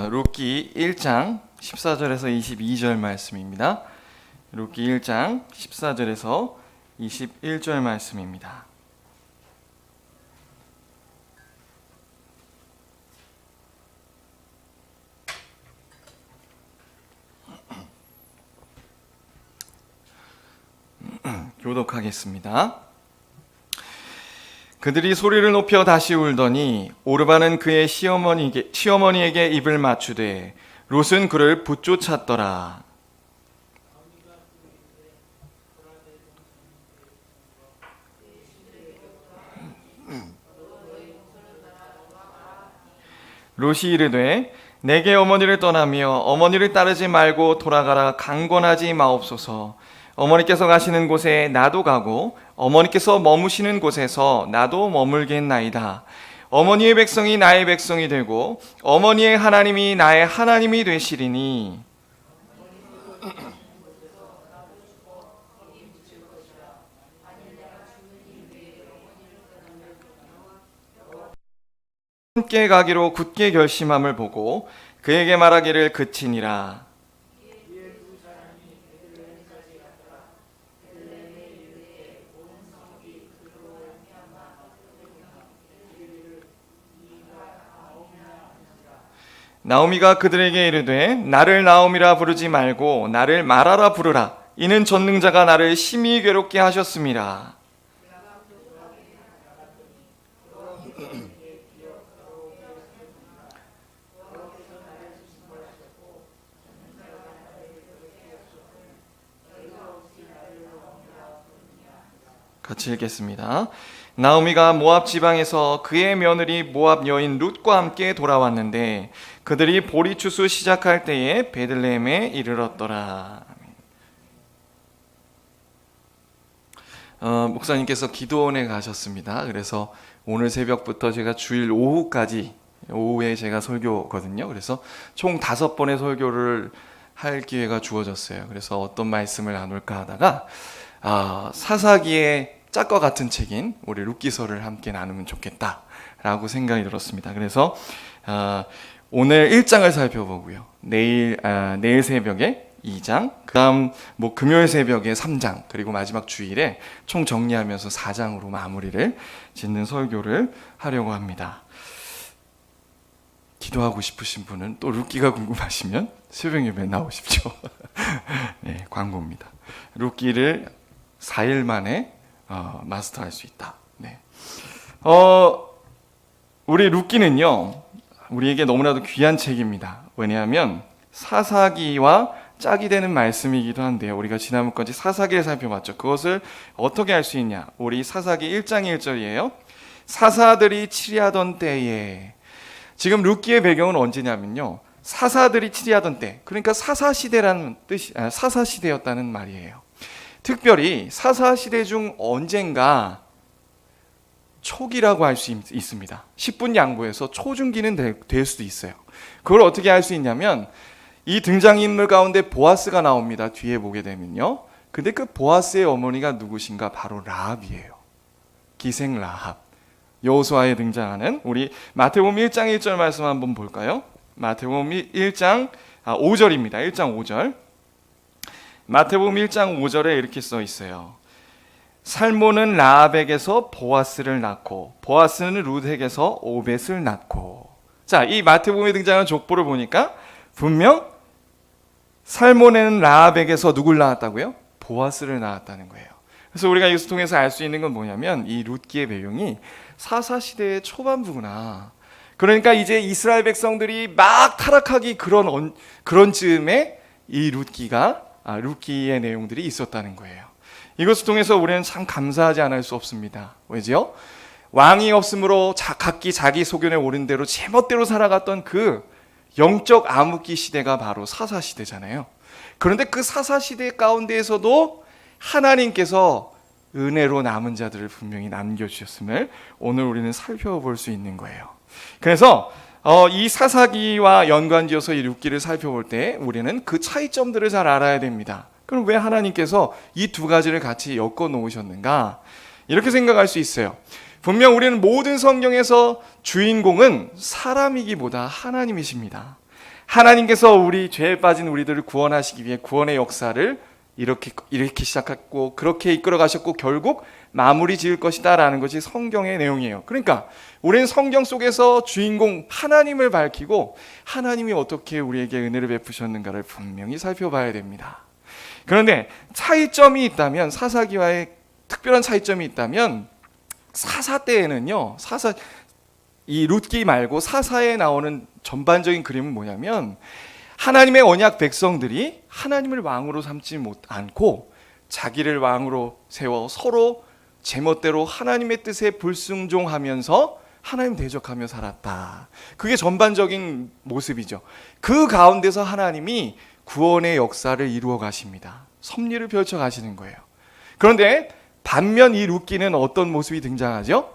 룻기 1장 14절에서 22절 말씀입니다. 룻기 1장 14절에서 21절 말씀입니다. 교독하겠습니다. 그들이 소리를 높여 다시 울더니 오르바는 그의 시어머니에게 입을 맞추되 룻은 그를 붙쫓았더라. 룻이 이르되 내게 어머니를 떠나며 어머니를 따르지 말고 돌아가라 강권하지 마옵소서. 어머니께서 가시는 곳에 나도 가고 어머니께서 머무시는 곳에서 나도 머물겠나이다. 어머니의 백성이 나의 백성이 되고 어머니의 하나님이 나의 하나님이 되시리니 함께 가기로 굳게 결심함을 보고 그에게 말하기를 그치니라. 나오미가 그들에게 이르되 나를 나오미라 부르지 말고 나를 마라라 부르라. 이는 전능자가 나를 심히 괴롭게 하셨음이라. 같이 읽겠습니다. 나오미가 모압 지방에서 그의 며느리 모압 여인 룻과 함께 돌아왔는데 그들이 보리추수 시작할 때에 베들레헴에 이르렀더라. 목사님께서 기도원에 가셨습니다. 그래서 오늘 새벽부터 제가 주일 오후에 제가 설교거든요. 그래서 총 5번의 설교를 할 기회가 주어졌어요. 그래서 어떤 말씀을 나눌까 하다가 사사기의 짝과 같은 책인 우리 룻기서를 함께 나누면 좋겠다라고 생각이 들었습니다. 그래서 오늘 1장을 살펴보고요. 내일 새벽에 2장, 그다음 금요일 새벽에 3장, 그리고 마지막 주일에 총 정리하면서 4장으로 마무리를 짓는 설교를 하려고 합니다. 기도하고 싶으신 분은 또 룻기가 궁금하시면 새벽 예배 나오십시오. 네, 광고입니다. 룻기를 4일 만에 마스터할 수 있다. 네. 우리 룻기는요, 우리에게 너무나도 귀한 책입니다. 왜냐하면 사사기와 짝이 되는 말씀이기도 한데요. 우리가 지난번까지 사사기를 살펴봤죠. 그것을 어떻게 알 수 있냐? 우리 사사기 1장 1절이에요. 사사들이 치리하던 때에, 지금 룻기의 배경은 언제냐면요, 사사들이 치리하던 때, 그러니까 사사시대라는 뜻이, 사사시대였다는 말이에요. 특별히 사사시대 중 언젠가 초기라고 할 수 있습니다. 10분 양보해서 초중기는 될 수도 있어요. 그걸 어떻게 알 수 있냐면 이 등장인물 가운데 보아스가 나옵니다. 뒤에 보게 되면요. 근데 그 보아스의 어머니가 누구신가? 바로 라합이에요. 기생 라합. 여호수아에 등장하는 우리 마태복음 1장 1절 말씀 한번 볼까요? 마태복음 1장 5절입니다. 1장 5절. 마태복음 1장 5절에 이렇게 써 있어요. 살몬은 라합에게서 보아스를 낳고 보아스는 룻에게서 오벳을 낳고. 자, 이 마태복음에 등장하는 족보를 보니까 분명 살몬에는 라합에게서 누굴 낳았다고요? 보아스를 낳았다는 거예요. 그래서 우리가 이것을 통해서 알 수 있는 건 뭐냐면 이 룻기의 배경이 사사시대의 초반부구나. 그러니까 이제 이스라엘 백성들이 막 타락하기 그런 즈음에 이 룻기의 내용들이 있었다는 거예요. 이것을 통해서 우리는 참 감사하지 않을 수 없습니다. 왜죠? 왕이 없으므로 각기 자기 소견에 오른 대로 제멋대로 살아갔던 그 영적 암흑기 시대가 바로 사사시대잖아요. 그런데 그 사사시대 가운데에서도 하나님께서 은혜로 남은 자들을 분명히 남겨주셨음을 오늘 우리는 살펴볼 수 있는 거예요. 그래서 이 사사기와 연관지어서 이 룻기를 살펴볼 때 우리는 그 차이점들을 잘 알아야 됩니다. 그럼 왜 하나님께서 이 두 가지를 같이 엮어 놓으셨는가? 이렇게 생각할 수 있어요. 분명 우리는 모든 성경에서 주인공은 사람이기보다 하나님이십니다. 하나님께서 우리 죄에 빠진 우리들을 구원하시기 위해 구원의 역사를 이렇게 시작했고 그렇게 이끌어 가셨고 결국 마무리 지을 것이다 라는 것이 성경의 내용이에요. 그러니까 우리는 성경 속에서 주인공 하나님을 밝히고 하나님이 어떻게 우리에게 은혜를 베푸셨는가를 분명히 살펴봐야 됩니다. 그런데 차이점이 있다면, 사사기와의 특별한 차이점이 있다면, 사사 때에는요, 이 룻기 말고 사사에 나오는 전반적인 그림은 뭐냐면, 하나님의 언약 백성들이 하나님을 왕으로 삼지 않고 자기를 왕으로 세워 서로 제멋대로 하나님의 뜻에 불순종하면서 하나님 대적하며 살았다. 그게 전반적인 모습이죠. 그 가운데서 하나님이 구원의 역사를 이루어 가십니다. 섭리를 펼쳐 가시는 거예요. 그런데 반면 이 룻기는 어떤 모습이 등장하죠?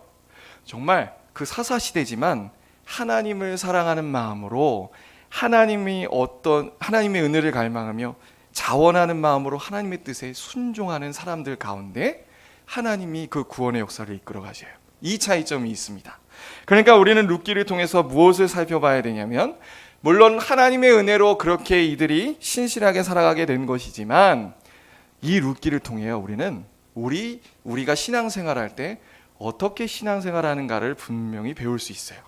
정말 그 사사 시대지만 하나님을 사랑하는 마음으로 하나님의 은혜를 갈망하며 자원하는 마음으로 하나님의 뜻에 순종하는 사람들 가운데 하나님이 그 구원의 역사를 이끌어 가셔요. 이 차이점이 있습니다. 그러니까 우리는 룻기를 통해서 무엇을 살펴봐야 되냐면, 물론 하나님의 은혜로 그렇게 이들이 신실하게 살아가게 된 것이지만 이 룻기를 통해요, 우리는 우리가 신앙생활할 때 어떻게 신앙생활하는가를 분명히 배울 수 있어요.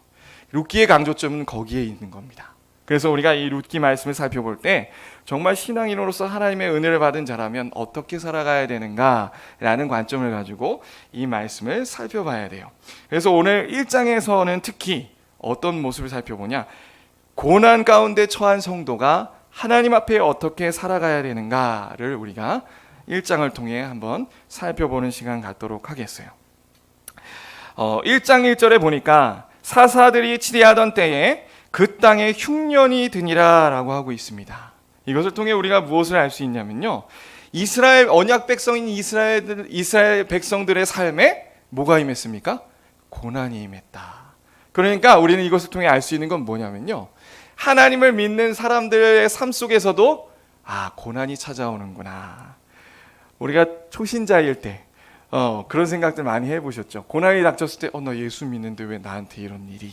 룻기의 강조점은 거기에 있는 겁니다. 그래서 우리가 이 룻기 말씀을 살펴볼 때 정말 신앙인으로서 하나님의 은혜를 받은 자라면 어떻게 살아가야 되는가라는 관점을 가지고 이 말씀을 살펴봐야 돼요. 그래서 오늘 1장에서는 특히 어떤 모습을 살펴보냐, 고난 가운데 처한 성도가 하나님 앞에 어떻게 살아가야 되는가를 우리가 1장을 통해 한번 살펴보는 시간 갖도록 하겠어요. 1장 1절에 보니까 사사들이 치리하던 때에 그 땅에 흉년이 드니라 라고 하고 있습니다. 이것을 통해 우리가 무엇을 알 수 있냐면요, 이스라엘 언약 백성인 이스라엘 백성들의 삶에 뭐가 임했습니까? 고난이 임했다. 그러니까 우리는 이것을 통해 알 수 있는 건 뭐냐면요, 하나님을 믿는 사람들의 삶 속에서도 고난이 찾아오는구나. 우리가 초신자일 때 그런 생각들 많이 해보셨죠? 고난이 닥쳤을 때 나 예수 믿는데 왜 나한테 이런 일이.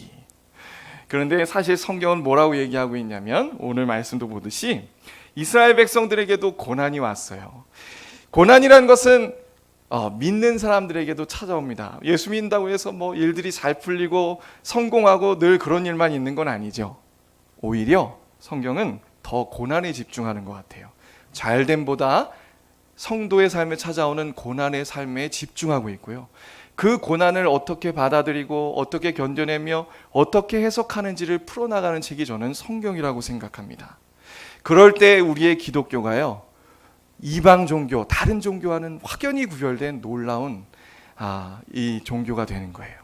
그런데 사실 성경은 뭐라고 얘기하고 있냐면, 오늘 말씀도 보듯이 이스라엘 백성들에게도 고난이 왔어요. 고난이라는 것은 믿는 사람들에게도 찾아옵니다. 예수 믿는다고 해서 일들이 잘 풀리고 성공하고 늘 그런 일만 있는 건 아니죠. 오히려 성경은 더 고난에 집중하는 것 같아요. 잘됨보다 성도의 삶에 찾아오는 고난의 삶에 집중하고 있고요. 그 고난을 어떻게 받아들이고 어떻게 견뎌내며 어떻게 해석하는지를 풀어나가는 책이 저는 성경이라고 생각합니다. 그럴 때 우리의 기독교가요, 이방 종교, 다른 종교와는 확연히 구별된 놀라운 이 종교가 되는 거예요.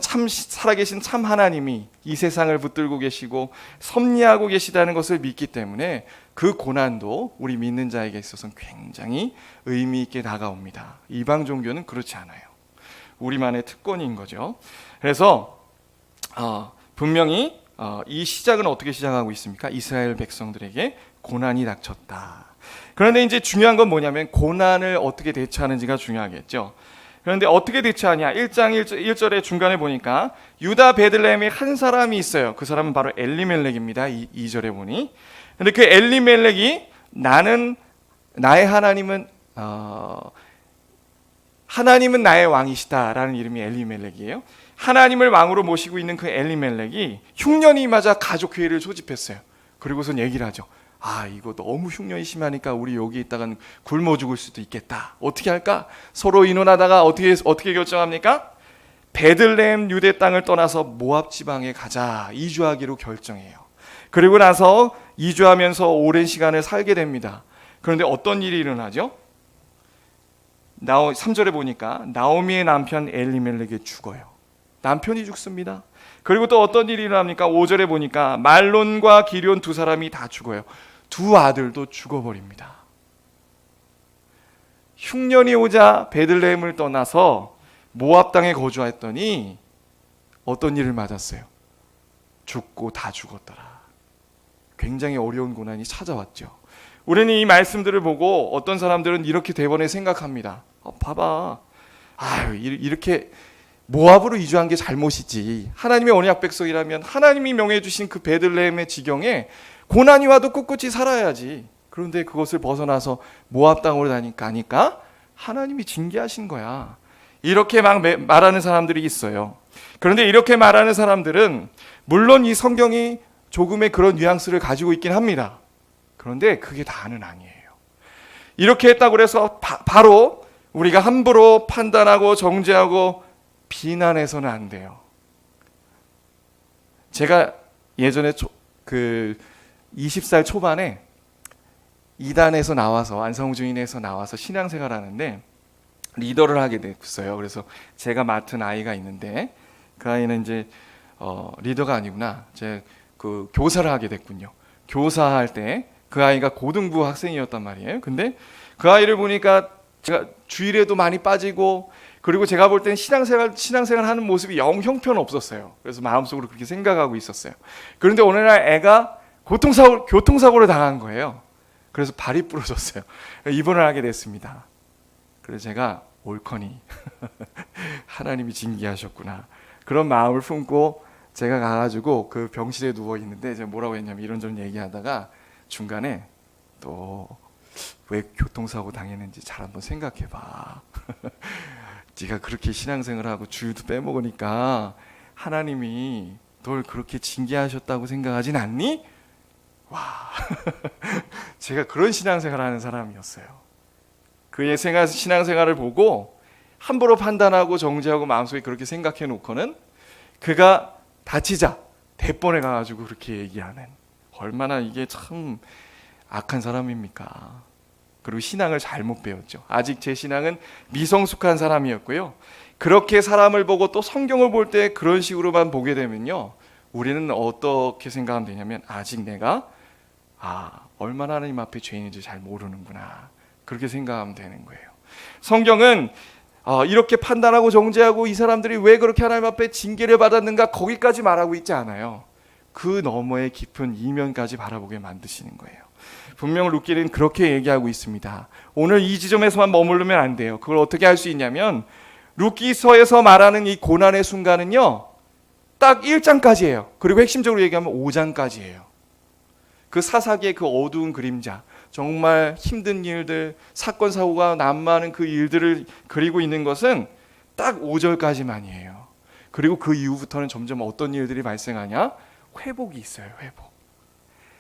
참 살아계신 참 하나님이 이 세상을 붙들고 계시고 섭리하고 계시다는 것을 믿기 때문에 그 고난도 우리 믿는 자에게 있어서는 굉장히 의미 있게 다가옵니다. 이방 종교는 그렇지 않아요. 우리만의 특권인 거죠. 그래서 분명히 이 시작은 어떻게 시작하고 있습니까? 이스라엘 백성들에게 고난이 닥쳤다. 그런데 이제 중요한 건 뭐냐면 고난을 어떻게 대처하는지가 중요하겠죠. 그런데 어떻게 대처하냐? 1장 1절의 중간에 보니까 유다 베들레헴에 한 사람이 있어요. 그 사람은 바로 엘리멜렉입니다. 2절에 보니. 근데 그 엘리멜렉이 나의 하나님은 나의 왕이시다라는 이름이 엘리멜렉이에요. 하나님을 왕으로 모시고 있는 그 엘리멜렉이 흉년이 맞아 가족 회의를 소집했어요. 그리고선 얘기를 하죠. 이거 너무 흉년이 심하니까 우리 여기 있다간 굶어 죽을 수도 있겠다. 어떻게 할까? 서로 의논하다가 어떻게 결정합니까? 베들레헴 유대 땅을 떠나서 모압 지방에 가자, 이주하기로 결정해요. 그리고 나서 이주하면서 오랜 시간을 살게 됩니다. 그런데 어떤 일이 일어나죠? 3절에 보니까 나오미의 남편 엘리멜렉이 죽어요. 남편이 죽습니다. 그리고 또 어떤 일이 일어납니까? 5절에 보니까 말론과 기럧 두 사람이 다 죽어요. 두 아들도 죽어버립니다. 흉년이 오자 베들레헴을 떠나서 모압 땅에 거주했더니 어떤 일을 맞았어요? 죽고 다 죽었더라. 굉장히 어려운 고난이 찾아왔죠. 우리는 이 말씀들을 보고 어떤 사람들은 이렇게 대번에 생각합니다. 봐봐, 이렇게 모압으로 이주한 게 잘못이지. 하나님의 언약 백성이라면 하나님이 명해 주신 그 베들레헴의 지경에 고난이 와도 꿋꿋이 살아야지. 그런데 그것을 벗어나서 모압 땅으로 가니까 하나님이 징계하신 거야. 이렇게 막 말하는 사람들이 있어요. 그런데 이렇게 말하는 사람들은 물론 이 성경이 조금의 그런 뉘앙스를 가지고 있긴 합니다. 그런데 그게 다는 아니에요. 이렇게 했다고 해서 바로 우리가 함부로 판단하고 정죄하고 비난해서는 안 돼요. 제가 예전에 20살 초반에 이단에서 나와서 안성주인에서 나와서 신앙생활 하는데 리더를 하게 됐어요. 그래서 제가 맡은 아이가 있는데 그 아이는 이제 리더가 아니구나. 제가 그 교사를 하게 됐군요. 교사할 때 그 아이가 고등부 학생이었단 말이에요. 근데 그 아이를 보니까 제가 주일에도 많이 빠지고 그리고 제가 볼 때는 신앙생활 하는 모습이 영 형편없었어요. 그래서 마음속으로 그렇게 생각하고 있었어요. 그런데 어느 날 애가 교통사고를 당한 거예요. 그래서 발이 부러졌어요. 입원을 하게 됐습니다. 그래서 제가 옳거니 하나님이 징계하셨구나. 그런 마음을 품고 제가 가가지고 그 병실에 누워 있는데 제가 뭐라고 했냐면 이런저런 얘기하다가 중간에 또 왜 교통사고 당했는지 잘 한번 생각해봐. 네가 그렇게 신앙생활하고 주유도 빼먹으니까 하나님이 널 그렇게 징계하셨다고 생각하진 않니? 와, 제가 그런 신앙생활하는 사람이었어요. 그의 신앙생활을 보고 함부로 판단하고 정죄하고 마음속에 그렇게 생각해 놓고는 그가 다치자 대번에 가가지고 그렇게 얘기하는, 얼마나 이게 참 악한 사람입니까? 그리고 신앙을 잘못 배웠죠. 아직 제 신앙은 미성숙한 사람이었고요. 그렇게 사람을 보고 또 성경을 볼 때 그런 식으로만 보게 되면요, 우리는 어떻게 생각하면 되냐면 아직 내가 얼마나 하나님 앞에 죄인인지 잘 모르는구나, 그렇게 생각하면 되는 거예요. 성경은 이렇게 판단하고 정죄하고 이 사람들이 왜 그렇게 하나님 앞에 징계를 받았는가, 거기까지 말하고 있지 않아요. 그 너머의 깊은 이면까지 바라보게 만드시는 거예요. 분명 룻기는 그렇게 얘기하고 있습니다. 오늘 이 지점에서만 머무르면 안 돼요. 그걸 어떻게 할 수 있냐면 룻기서에서 말하는 이 고난의 순간은요, 딱 1장까지예요. 그리고 핵심적으로 얘기하면 5장까지예요. 그 사사기의 그 어두운 그림자, 정말 힘든 일들, 사건 사고가 난무하는 그 일들을 그리고 있는 것은 딱 5절까지만이에요. 그리고 그 이후부터는 점점 어떤 일들이 발생하냐? 회복이 있어요. 회복.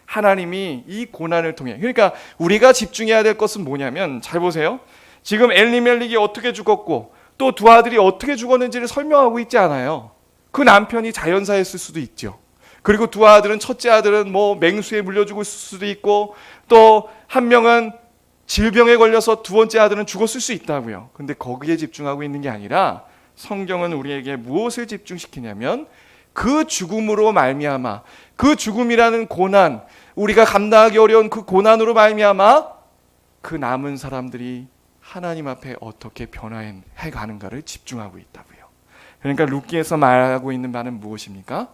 하나님이 이 고난을 통해, 그러니까 우리가 집중해야 될 것은 뭐냐면, 잘 보세요. 지금 엘리멜렉이 어떻게 죽었고 또 두 아들이 어떻게 죽었는지를 설명하고 있지 않아요. 그 남편이 자연사였을 수도 있죠. 그리고 두 아들은, 첫째 아들은 뭐 맹수에 물려 죽을 수도 있고, 또 한 명은 질병에 걸려서 두 번째 아들은 죽었을 수 있다고요. 근데 거기에 집중하고 있는 게 아니라 성경은 우리에게 무엇을 집중시키냐면 그 죽음으로 말미암아, 그 죽음이라는 고난, 우리가 감당하기 어려운 그 고난으로 말미암아 그 남은 사람들이 하나님 앞에 어떻게 변화해 가는가를 집중하고 있다고요. 그러니까 룻기에서 말하고 있는 바는 무엇입니까?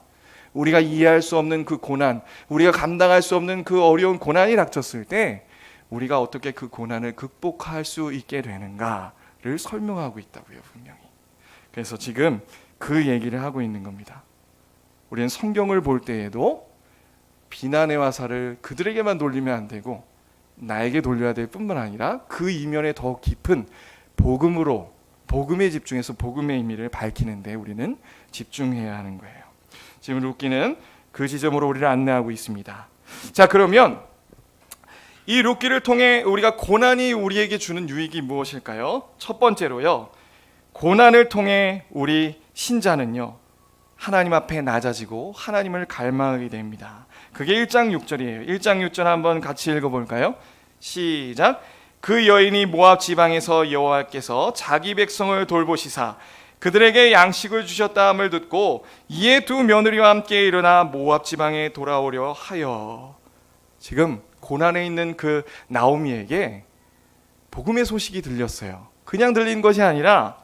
우리가 이해할 수 없는 그 고난, 우리가 감당할 수 없는 그 어려운 고난이 닥쳤을 때 우리가 어떻게 그 고난을 극복할 수 있게 되는가를 설명하고 있다고요, 분명히. 그래서 지금 그 얘기를 하고 있는 겁니다. 우리는 성경을 볼 때에도 비난의 화살을 그들에게만 돌리면 안 되고 나에게 돌려야 될 뿐만 아니라 그 이면에 더 깊은 복음으로, 복음에 집중해서 복음의 의미를 밝히는데 우리는 집중해야 하는 거예요. 지금 룻기는 그 지점으로 우리를 안내하고 있습니다. 자, 그러면 이 룻기를 통해 우리가 고난이 우리에게 주는 유익이 무엇일까요? 첫 번째로요, 고난을 통해 우리 신자는요, 하나님 앞에 낮아지고 하나님을 갈망하게 됩니다. 그게 1장 6절이에요. 1장 6절 한번 같이 읽어볼까요? 시작. 그 여인이 모압 지방에서 여호와께서 자기 백성을 돌보시사 그들에게 양식을 주셨다 함을 듣고 이에 두 며느리와 함께 일어나 모압 지방에 돌아오려 하여. 지금 고난에 있는 그 나오미에게 복음의 소식이 들렸어요. 그냥 들린 것이 아니라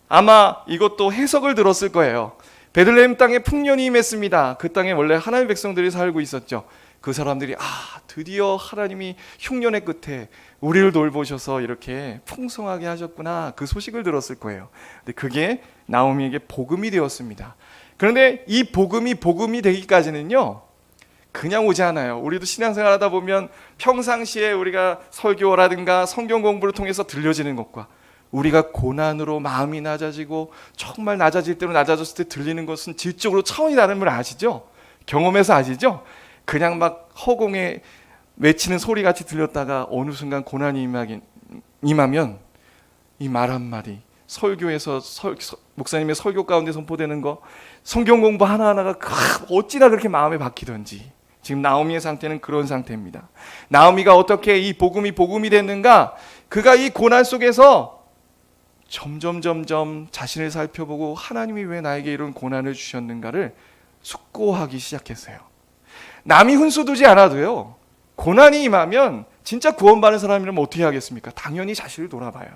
아마 이것도 해석을 들었을 거예요. 베들레헴 땅에 풍년이 임했습니다. 그 땅에 원래 하나님의 백성들이 살고 있었죠. 그 사람들이 드디어 하나님이 흉년의 끝에 우리를 돌보셔서 이렇게 풍성하게 하셨구나, 그 소식을 들었을 거예요. 근데 그게 나오미에게 복음이 되었습니다. 그런데 이 복음이 되기까지는요, 그냥 오지 않아요. 우리도 신앙생활 하다 보면 평상시에 우리가 설교라든가 성경 공부를 통해서 들려지는 것과 우리가 고난으로 마음이 낮아지고 정말 낮아질 대로 낮아졌을 때 들리는 것은 질적으로 차원이 다른 걸 아시죠? 경험해서 아시죠? 그냥 막 허공에 외치는 소리같이 들렸다가 어느 순간 고난이 임하면 이 말 한마디, 설교에서 목사님의 설교 가운데 선포되는 거, 성경 공부 하나하나가 어찌나 그렇게 마음에 박히던지, 지금 나오미의 상태는 그런 상태입니다. 나오미가 어떻게 이 복음이 됐는가? 그가 이 고난 속에서 점점 자신을 살펴보고 하나님이 왜 나에게 이런 고난을 주셨는가를 숙고하기 시작했어요. 남이 훈수두지 않아도요, 고난이 임하면 진짜 구원받는 사람이라면 어떻게 하겠습니까? 당연히 자신을 돌아봐요.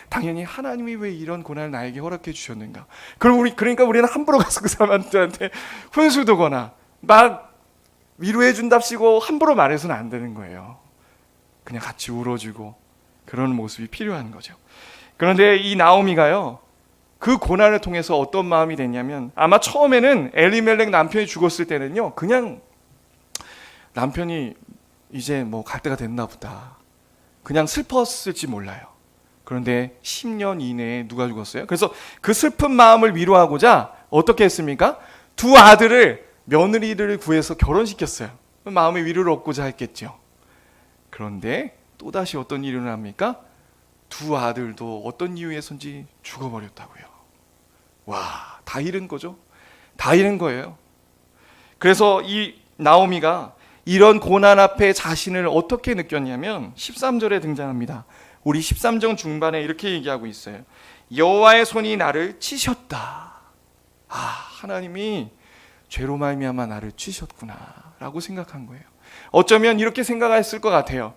당연히 하나님이 왜 이런 고난을 나에게 허락해 주셨는가? 그러니까 우리는 함부로 가서 그 사람한테 훈수두거나 막 위로해 준답시고 함부로 말해서는 안 되는 거예요. 그냥 같이 울어주고 그런 모습이 필요한 거죠. 그런데 이 나오미가요, 그 고난을 통해서 어떤 마음이 됐냐면, 아마 처음에는 엘리멜렉 남편이 죽었을 때는요, 그냥 남편이 이제 뭐 갈 때가 됐나 보다, 그냥 슬펐을지 몰라요. 그런데 10년 이내에 누가 죽었어요? 그래서 그 슬픈 마음을 위로하고자 어떻게 했습니까? 두 아들을, 며느리를 구해서 결혼시켰어요. 마음의 위로를 얻고자 했겠죠. 그런데 또다시 어떤 일이 일어납니까? 두 아들도 어떤 이유에선지 죽어버렸다고요. 와, 다 잃은 거죠. 다 잃은 거예요. 그래서 이 나오미가 이런 고난 앞에 자신을 어떻게 느꼈냐면 13절에 등장합니다. 우리 13장 중반에 이렇게 얘기하고 있어요. 여호와의 손이 나를 치셨다. 하나님이 죄로 말미암아 나를 치셨구나 라고 생각한 거예요. 어쩌면 이렇게 생각했을 것 같아요.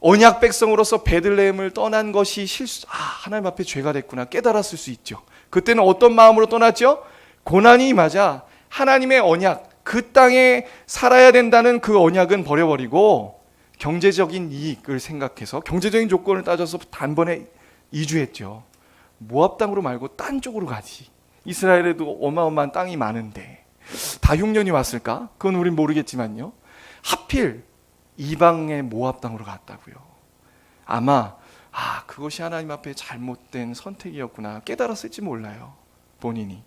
언약 백성으로서 베들레헴을 떠난 것이 하나님 앞에 죄가 됐구나 깨달았을 수 있죠. 그때는 어떤 마음으로 떠났죠? 고난이 임하자 하나님의 언약, 그 땅에 살아야 된다는 그 언약은 버려버리고 경제적인 이익을 생각해서 경제적인 조건을 따져서 단번에 이주했죠. 모압 땅으로 말고 딴 쪽으로 가지. 이스라엘에도 어마어마한 땅이 많은데 다 흉년이 왔을까? 그건 우린 모르겠지만요. 하필 이방의 모압 땅으로 갔다고요. 아마 그것이 하나님 앞에 잘못된 선택이었구나 깨달았을지 몰라요, 본인이.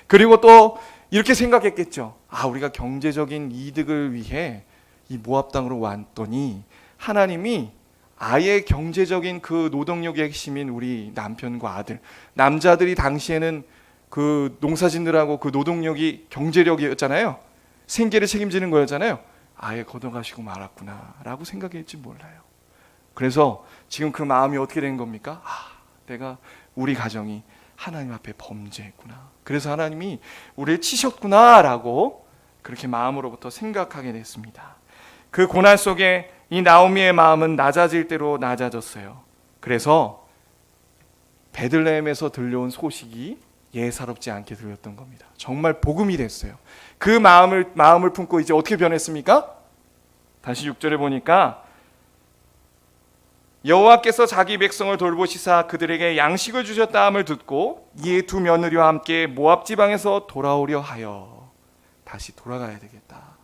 그리고 또 이렇게 생각했겠죠. 우리가 경제적인 이득을 위해 이 모압 땅으로 왔더니 하나님이 아예 경제적인 그 노동력의 핵심인 우리 남편과 아들, 남자들이 당시에는 그 농사짓느라고 그 노동력이 경제력이었잖아요. 생계를 책임지는 거였잖아요. 아예 걷어가시고 말았구나 라고 생각했지 몰라요. 그래서 지금 그 마음이 어떻게 된 겁니까? 내가 우리 가정이 하나님 앞에 범죄했구나, 그래서 하나님이 우리를 치셨구나 라고 그렇게 마음으로부터 생각하게 됐습니다. 그 고난 속에 이 나오미의 마음은 낮아질 대로 낮아졌어요. 그래서 베들레헴에서 들려온 소식이 예사롭지 않게 들렸던 겁니다. 정말 복음이 됐어요. 그 마음을 품고 이제 어떻게 변했습니까? 다시 6절에 보니까 여호와께서 자기 백성을 돌보시사 그들에게 양식을 주셨다 함을 듣고 이에 두 며느리와 함께 모압 지방에서 돌아오려 하여. 다시 돌아가야 되겠다.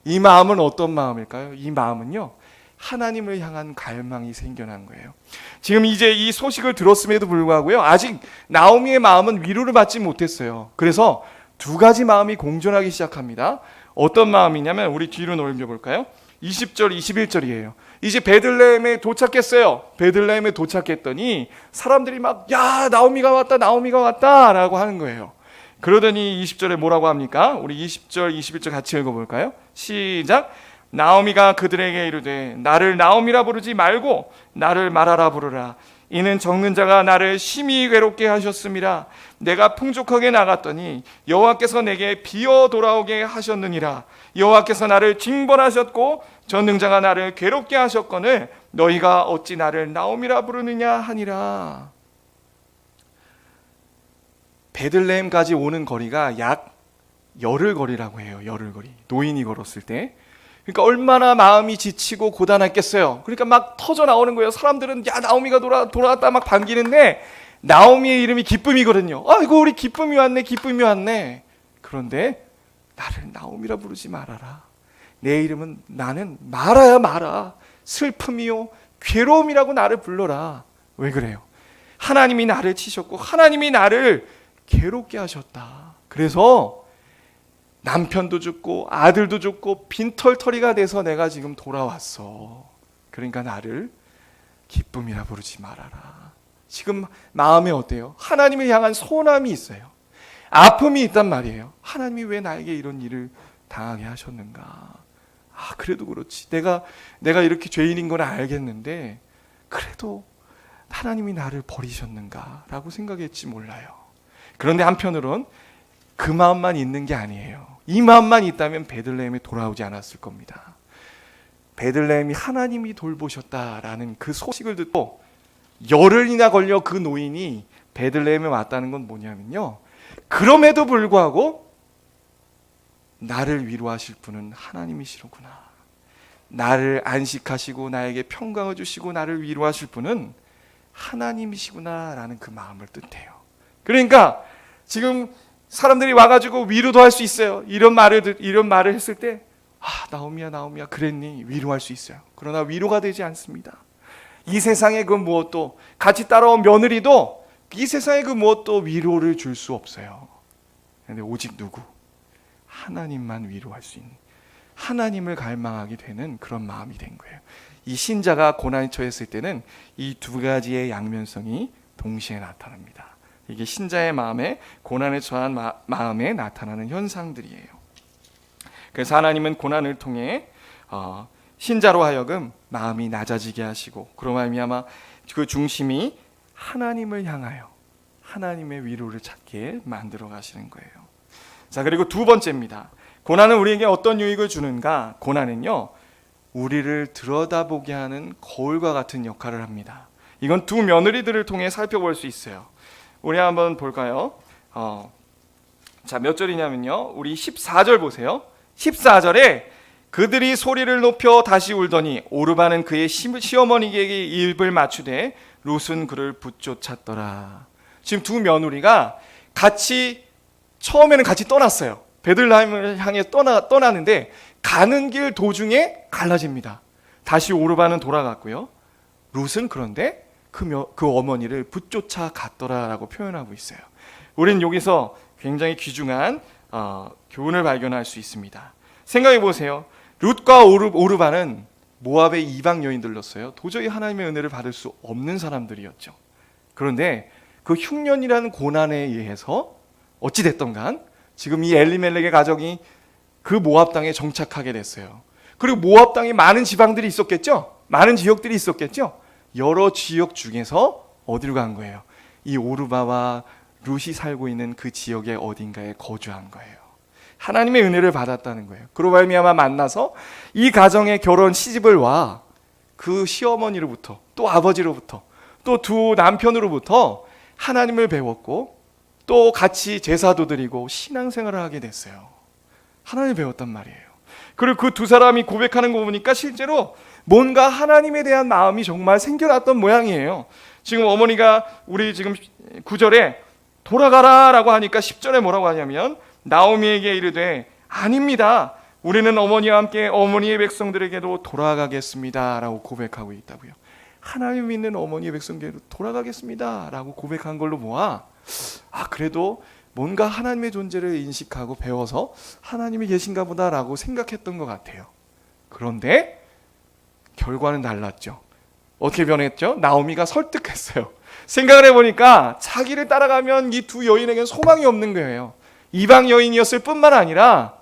이 마음은 어떤 마음일까요? 이 마음은요, 하나님을 향한 갈망이 생겨난 거예요. 지금 이제 이 소식을 들었음에도 불구하고요, 아직 나오미의 마음은 위로를 받지 못했어요. 그래서 두 가지 마음이 공존하기 시작합니다. 어떤 마음이냐면 우리 뒤로 넘겨볼까요? 20절, 21절이에요. 이제 베들레헴에 도착했어요. 베들레헴에 도착했더니 사람들이 막 나오미가 왔다 라고 하는 거예요. 그러더니 20절에 뭐라고 합니까? 우리 20절, 21절 같이 읽어볼까요? 시작. 나오미가 그들에게 이르되 나를 나오미라 부르지 말고 나를 마라라 부르라. 이는 적는 자가 나를 심히 괴롭게 하셨음이라. 내가 풍족하게 나갔더니 여호와께서 내게 비어 돌아오게 하셨느니라. 여호와께서 나를 징벌하셨고 전능자가 나를 괴롭게 하셨거늘 너희가 어찌 나를 나오미라 부르느냐 하니라. 베들레헴까지 오는 거리가 약 열흘 거리라고 해요. 열흘 거리. 노인이 걸었을 때 그러니까 얼마나 마음이 지치고 고단했겠어요. 그러니까 막 터져 나오는 거예요. 사람들은 야 나오미가 돌아왔다 막 반기는데 나오미의 이름이 기쁨이거든요. 아이고 우리 기쁨이 왔네, 기쁨이 왔네. 그런데 나를 나오미라 부르지 말아라. 내 이름은 나는 마라야 마라. 슬픔이요 괴로움이라고 나를 불러라. 왜 그래요? 하나님이 나를 치셨고 하나님이 나를 괴롭게 하셨다. 그래서 남편도 죽고 아들도 죽고 빈털터리가 돼서 내가 지금 돌아왔어. 그러니까 나를 기쁨이라 부르지 말아라. 지금 마음에 어때요? 하나님을 향한 소원함이 있어요. 아픔이 있단 말이에요. 하나님이 왜 나에게 이런 일을 당하게 하셨는가? 그래도 그렇지. 내가 이렇게 죄인인 건 알겠는데 그래도 하나님이 나를 버리셨는가? 라고 생각했지 몰라요. 그런데 한편으론 그 마음만 있는 게 아니에요. 이 마음만 있다면 베들레헴에 돌아오지 않았을 겁니다. 베들레헴이 하나님이 돌보셨다라는 그 소식을 듣고 열흘이나 걸려 그 노인이 베들레헴에 왔다는 건 뭐냐면요. 그럼에도 불구하고 나를 위로하실 분은 하나님이시로구나. 나를 안식하시고 나에게 평강을 주시고 나를 위로하실 분은 하나님이시구나라는 그 마음을 뜻해요. 그러니까 지금 사람들이 와가지고 위로도 할 수 있어요. 이런 말을 했을 때 나오미야 그랬니? 위로할 수 있어요. 그러나 위로가 되지 않습니다. 이 세상의 그 무엇도 같이 따라온 며느리도 이 세상의 그 무엇도 위로를 줄 수 없어요. 그런데 오직 누구? 하나님만 위로할 수 있는, 하나님을 갈망하게 되는 그런 마음이 된 거예요. 이 신자가 고난에 처했을 때는 이 두 가지의 양면성이 동시에 나타납니다. 이게 신자의 마음에 고난에 처한 마음에 나타나는 현상들이에요. 그래서 하나님은 고난을 통해 신자로 하여금 마음이 낮아지게 하시고 그로 말미암아 그 중심이 하나님을 향하여 하나님의 위로를 찾게 만들어 가시는 거예요. 자, 그리고 두 번째입니다. 고난은 우리에게 어떤 유익을 주는가? 고난은요, 우리를 들여다보게 하는 거울과 같은 역할을 합니다. 이건 두 며느리들을 통해 살펴볼 수 있어요. 우리 한번 볼까요? 자, 몇 절이냐면요. 우리 14절 보세요. 14절에 그들이 소리를 높여 다시 울더니 오르바는 그의 시어머니에게 입을 맞추되 룻은 그를 붙쫓았더라. 지금 두 며느리가 처음에는 같이 떠났어요. 베들레헴을 향해 떠나는데 가는 길 도중에 갈라집니다. 다시 오르바는 돌아갔고요. 룻은 그런데 그 어머니를 붙쫓아 갔더라라고 표현하고 있어요. 우리는 여기서 굉장히 귀중한 교훈을 발견할 수 있습니다. 생각해 보세요. 룻과 오르바는 모압의 이방 여인들로서요. 도저히 하나님의 은혜를 받을 수 없는 사람들이었죠. 그런데 그 흉년이라는 고난에 의해서 어찌 됐던 간 지금 이 엘리멜렉의 가족이 그 모압 땅에 정착하게 됐어요. 그리고 모압 땅에 많은 지방들이 있었겠죠? 많은 지역들이 있었겠죠? 여러 지역 중에서 어디로 간 거예요? 이 오르바와 룻이 살고 있는 그 지역의 어딘가에 거주한 거예요. 하나님의 은혜를 받았다는 거예요. 그로 말미암아 만나서 이 가정의 결혼 시집을 와 그 시어머니로부터 또 아버지로부터 또 두 남편으로부터 하나님을 배웠고 또 같이 제사도 드리고 신앙생활을 하게 됐어요. 하나님을 배웠단 말이에요. 그리고 그 두 사람이 고백하는 거 보니까 실제로 뭔가 하나님에 대한 마음이 정말 생겨났던 모양이에요. 지금 어머니가 우리 지금 9절에 돌아가라 라고 하니까 10절에 뭐라고 하냐면 나오미에게 이르되 아닙니다. 우리는 어머니와 함께 어머니의 백성들에게도 돌아가겠습니다 라고 고백하고 있다고요. 하나님 믿는 어머니의 백성들에게도 돌아가겠습니다 라고 고백한 걸로 모아 그래도 뭔가 하나님의 존재를 인식하고 배워서 하나님이 계신가 보다라고 생각했던 것 같아요. 그런데 결과는 달랐죠. 어떻게 변했죠? 나오미가 설득했어요. 생각을 해보니까 자기를 따라가면 이 두 여인에겐 소망이 없는 거예요. 이방 여인이었을 뿐만 아니라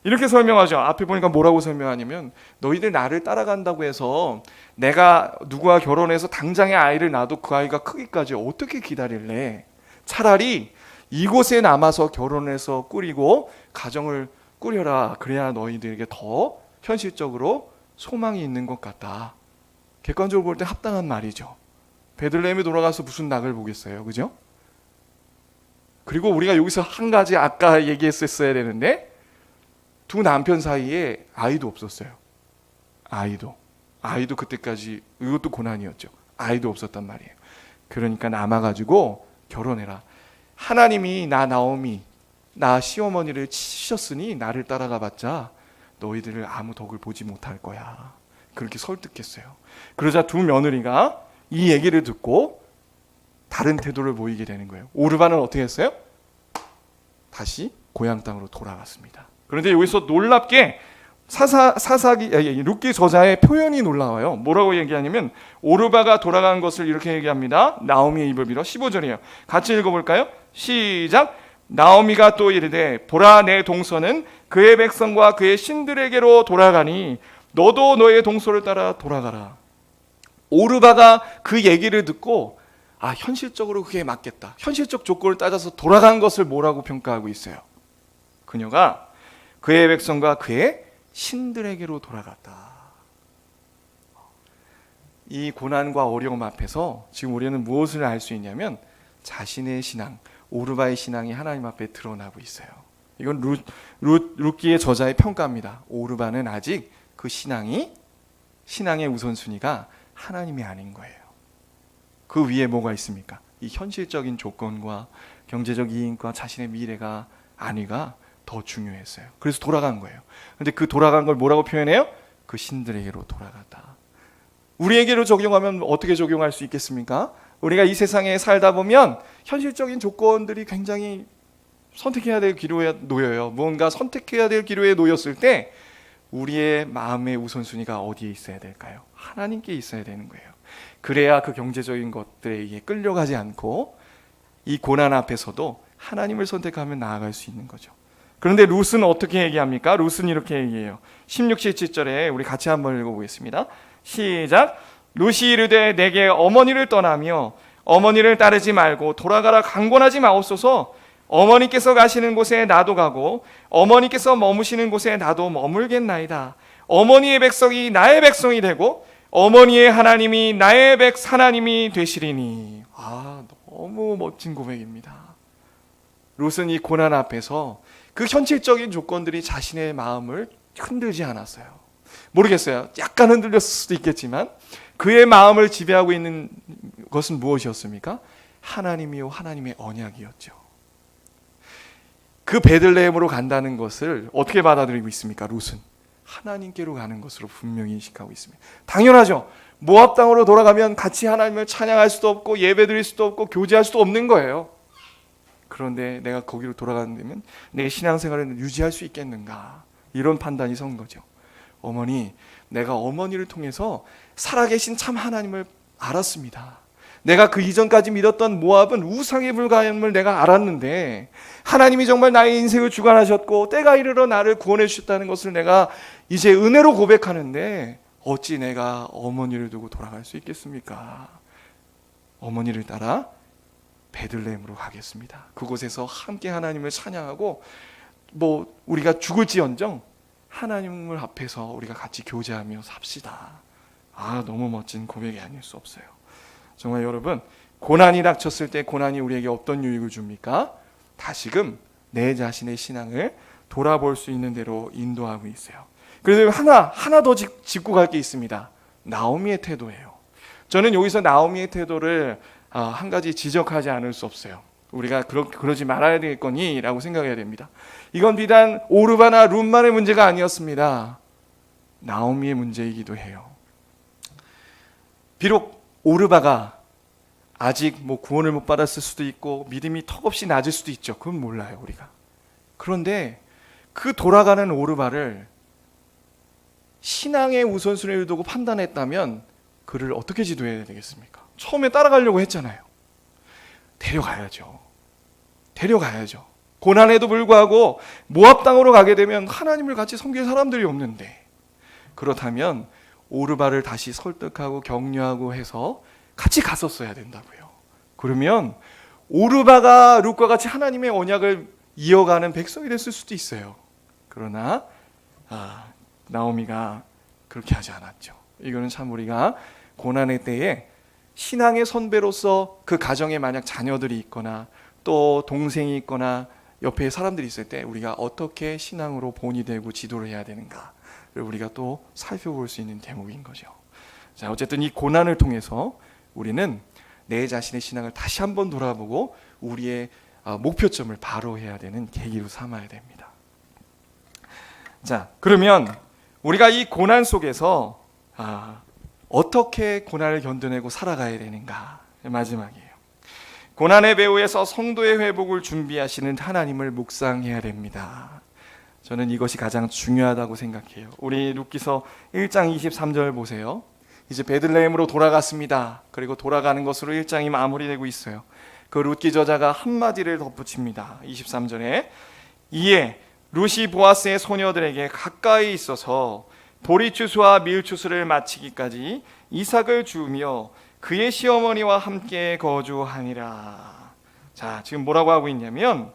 이렇게 설명하죠. 앞에 보니까 뭐라고 설명하냐면 너희들 나를 따라간다고 해서 내가 누구와 결혼해서 당장에 아이를 낳아도 그 아이가 크기까지 어떻게 기다릴래? 차라리 이곳에 남아서 결혼해서 꾸리고 가정을 꾸려라. 그래야 너희들에게 더 현실적으로 소망이 있는 것 같다. 객관적으로 볼 때 합당한 말이죠. 베들레헴에 돌아가서 무슨 낙을 보겠어요. 그죠? 그리고 우리가 여기서 한 가지 아까 얘기했었어야 되는데 두 남편 사이에 아이도 없었어요. 아이도 그때까지 이것도 고난이었죠. 아이도 없었단 말이에요. 그러니까 남아가지고 결혼해라. 하나님이 나오미 나 시어머니를 치셨으니 나를 따라가 봤자 너희들을 아무 덕을 보지 못할 거야. 그렇게 설득했어요. 그러자 두 며느리가 이 얘기를 듣고 다른 태도를 보이게 되는 거예요. 오르반은 어떻게 했어요? 다시 고향 땅으로 돌아갔습니다. 그런데 여기서 놀랍게 룻기 저자의 표현이 놀라워요. 뭐라고 얘기하냐면 오르바가 돌아간 것을 이렇게 얘기합니다. 나오미의 입을 빌어 15절이에요. 같이 읽어볼까요? 시작. 나오미가 또 이르되 보라 내 동서는 그의 백성과 그의 신들에게로 돌아가니 너도 너의 동서를 따라 돌아가라. 오르바가 그 얘기를 듣고 현실적으로 그게 맞겠다. 현실적 조건을 따져서 돌아간 것을 뭐라고 평가하고 있어요? 그녀가 그의 백성과 그의 신들에게로 돌아갔다. 이 고난과 어려움 앞에서 지금 우리는 무엇을 알 수 있냐면 자신의 신앙, 오르바의 신앙이 하나님 앞에 드러나고 있어요. 이건 룻기의 저자의 평가입니다. 오르바는 아직 그 신앙의 우선순위가 하나님이 아닌 거예요. 그 위에 뭐가 있습니까? 이 현실적인 조건과 경제적 이익과 자신의 미래가 안위가 더 중요했어요. 그래서 돌아간 거예요. 그런데 그 돌아간 걸 뭐라고 표현해요? 그 신들에게로 돌아갔다. 우리에게로 적용하면 어떻게 적용할 수 있겠습니까? 우리가 이 세상에 살다 보면 현실적인 조건들이 굉장히 선택해야 될 기로에 놓여요. 무언가 선택해야 될 기로에 놓였을 때 우리의 마음의 우선순위가 어디에 있어야 될까요? 하나님께 있어야 되는 거예요. 그래야 그 경제적인 것들에 의해 끌려가지 않고 이 고난 앞에서도 하나님을 선택하면 나아갈 수 있는 거죠. 그런데 룻은 어떻게 얘기합니까? 룻은 이렇게 얘기해요. 16, 17절에 우리 같이 한번 읽어보겠습니다. 시작. 룻이 이르되 내게 어머니를 떠나며 어머니를 따르지 말고 돌아가라 강권하지 마옵소서. 어머니께서 가시는 곳에 나도 가고 어머니께서 머무시는 곳에 나도 머물겠나이다. 어머니의 백성이 나의 백성이 되고 어머니의 하나님이 나의 하나님이 되시리니. 너무 멋진 고백입니다. 룻은 이 고난 앞에서 그 현실적인 조건들이 자신의 마음을 흔들지 않았어요. 모르겠어요. 약간 흔들렸을 수도 있겠지만 그의 마음을 지배하고 있는 것은 무엇이었습니까? 하나님이요 하나님의 언약이었죠. 그 베들레헴으로 간다는 것을 어떻게 받아들이고 있습니까? 룻은 하나님께로 가는 것으로 분명히 인식하고 있습니다. 당연하죠. 모압 땅으로 돌아가면 같이 하나님을 찬양할 수도 없고 예배드릴 수도 없고 교제할 수도 없는 거예요. 그런데 내가 거기로 돌아가면 내 신앙생활을 유지할 수 있겠는가? 이런 판단이 선 거죠. 어머니, 내가 어머니를 통해서 살아계신 참 하나님을 알았습니다. 내가 그 이전까지 믿었던 모압은 우상에 불과함을 내가 알았는데 하나님이 정말 나의 인생을 주관하셨고 때가 이르러 나를 구원해 주셨다는 것을 내가 이제 은혜로 고백하는데 어찌 내가 어머니를 두고 돌아갈 수 있겠습니까? 어머니를 따라 베들레헴으로 가겠습니다. 그곳에서 함께 하나님을 찬양하고 우리가 죽을지언정 하나님을 앞에서 우리가 같이 교제하며 삽시다. 너무 멋진 고백이 아닐 수 없어요. 정말 여러분, 고난이 닥쳤을 때 고난이 우리에게 어떤 유익을 줍니까? 다시금 내 자신의 신앙을 돌아볼 수 있는 대로 인도하고 있어요. 그래서 하나 더 짚고 갈 게 있습니다. 나오미의 태도예요. 저는 여기서 나오미의 태도를 한 가지 지적하지 않을 수 없어요. 우리가 그러지 말아야 되겠거니 라고 생각해야 됩니다. 이건 비단 오르바나 룻만의 문제가 아니었습니다. 나오미의 문제이기도 해요. 비록 오르바가 아직 구원을 못 받았을 수도 있고 믿음이 턱없이 낮을 수도 있죠. 그건 몰라요, 우리가. 그런데 그 돌아가는 오르바를 신앙의 우선순위를 두고 판단했다면 그를 어떻게 지도해야 되겠습니까? 처음에 따라가려고 했잖아요. 데려가야죠. 고난에도 불구하고 모압 땅으로 가게 되면 하나님을 같이 섬길 사람들이 없는데, 그렇다면 오르바를 다시 설득하고 격려하고 해서 같이 갔었어야 된다고요. 그러면 오르바가 룻과 같이 하나님의 언약을 이어가는 백성이 됐을 수도 있어요. 그러나 나오미가 그렇게 하지 않았죠. 이거는 참 우리가 고난의 때에 신앙의 선배로서 그 가정에 만약 자녀들이 있거나 또 동생이 있거나 옆에 사람들이 있을 때 우리가 어떻게 신앙으로 본이 되고 지도를 해야 되는가, 우리가 또 살펴볼 수 있는 대목인 거죠. 자, 어쨌든 이 고난을 통해서 우리는 내 자신의 신앙을 다시 한번 돌아보고 우리의 목표점을 바로 해야 되는 계기로 삼아야 됩니다. 자, 그러면 우리가 이 고난 속에서 어떻게 고난을 견뎌내고 살아가야 되는가? 마지막이에요. 고난의 배후에서 성도의 회복을 준비하시는 하나님을 묵상해야 됩니다. 저는 이것이 가장 중요하다고 생각해요. 우리 룻기서 1장 23절 보세요. 이제 베들레헴으로 돌아갔습니다. 그리고 돌아가는 것으로 1장이 마무리되고 있어요. 그 룻기 저자가 한마디를 덧붙입니다. 23절에 이에 룻이 보아스의 소녀들에게 가까이 있어서 보리추수와 밀추수를 마치기까지 이삭을 주우며 그의 시어머니와 함께 거주하니라. 자, 지금 뭐라고 하고 있냐면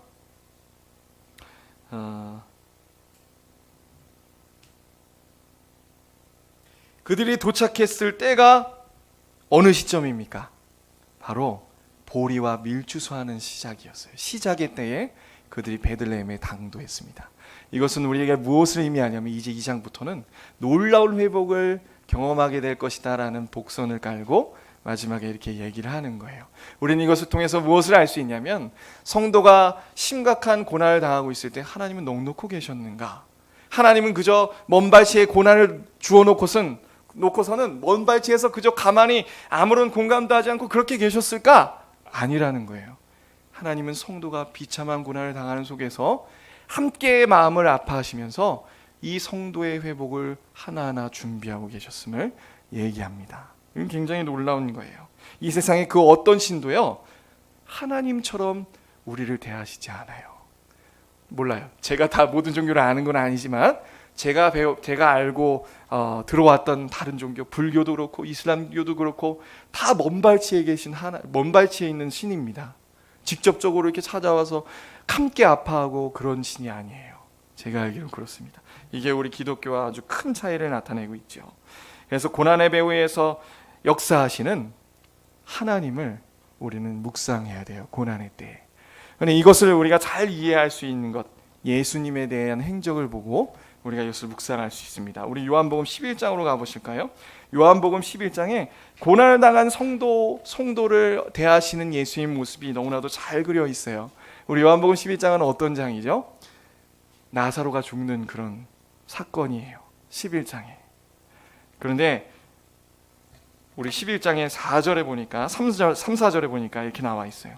그들이 도착했을 때가 어느 시점입니까? 바로 보리와 밀추수하는 시작이었어요. 시작의 때에 그들이 베들레헴에 당도했습니다. 이것은 우리에게 무엇을 의미하냐면 이제 2장부터는 놀라운 회복을 경험하게 될 것이다 라는 복선을 깔고 마지막에 이렇게 얘기를 하는 거예요. 우리는 이것을 통해서 무엇을 알 수 있냐면 성도가 심각한 고난을 당하고 있을 때 하나님은 넉넉히 계셨는가? 하나님은 그저 먼 발치에 고난을 주어놓고서는 먼 발치에서 그저 가만히 아무런 공감도 하지 않고 그렇게 계셨을까? 아니라는 거예요. 하나님은 성도가 비참한 고난을 당하는 속에서 함께 마음을 아파하시면서 이 성도의 회복을 하나하나 준비하고 계셨음을 얘기합니다. 이건 굉장히 놀라운 거예요. 이 세상의 그 어떤 신도요, 하나님처럼 우리를 대하시지 않아요. 몰라요. 제가 다 모든 종교를 아는 건 아니지만 제가 알고 들어왔던 다른 종교, 불교도 그렇고 이슬람교도 그렇고 다 먼 발치에 계신 먼 발치에 있는 신입니다. 직접적으로 이렇게 찾아와서 함께 아파하고 그런 신이 아니에요. 제가 알기로 그렇습니다. 이게 우리 기독교와 아주 큰 차이를 나타내고 있죠. 그래서 고난의 배후에서 역사하시는 하나님을 우리는 묵상해야 돼요. 고난의 때. 그런데 이것을 우리가 잘 이해할 수 있는 것, 예수님에 대한 행적을 보고 우리가 이것을 묵상할 수 있습니다. 우리 요한복음 11장으로 가보실까요? 요한복음 11장에 고난을 당한 성도를 대하시는 예수의 모습이 너무나도 잘 그려 있어요. 우리 요한복음 11장은 어떤 장이죠? 나사로가 죽는 그런 사건이에요. 11장에. 그런데 우리 11장의 4절에 보니까 3, 4절에 보니까 이렇게 나와 있어요.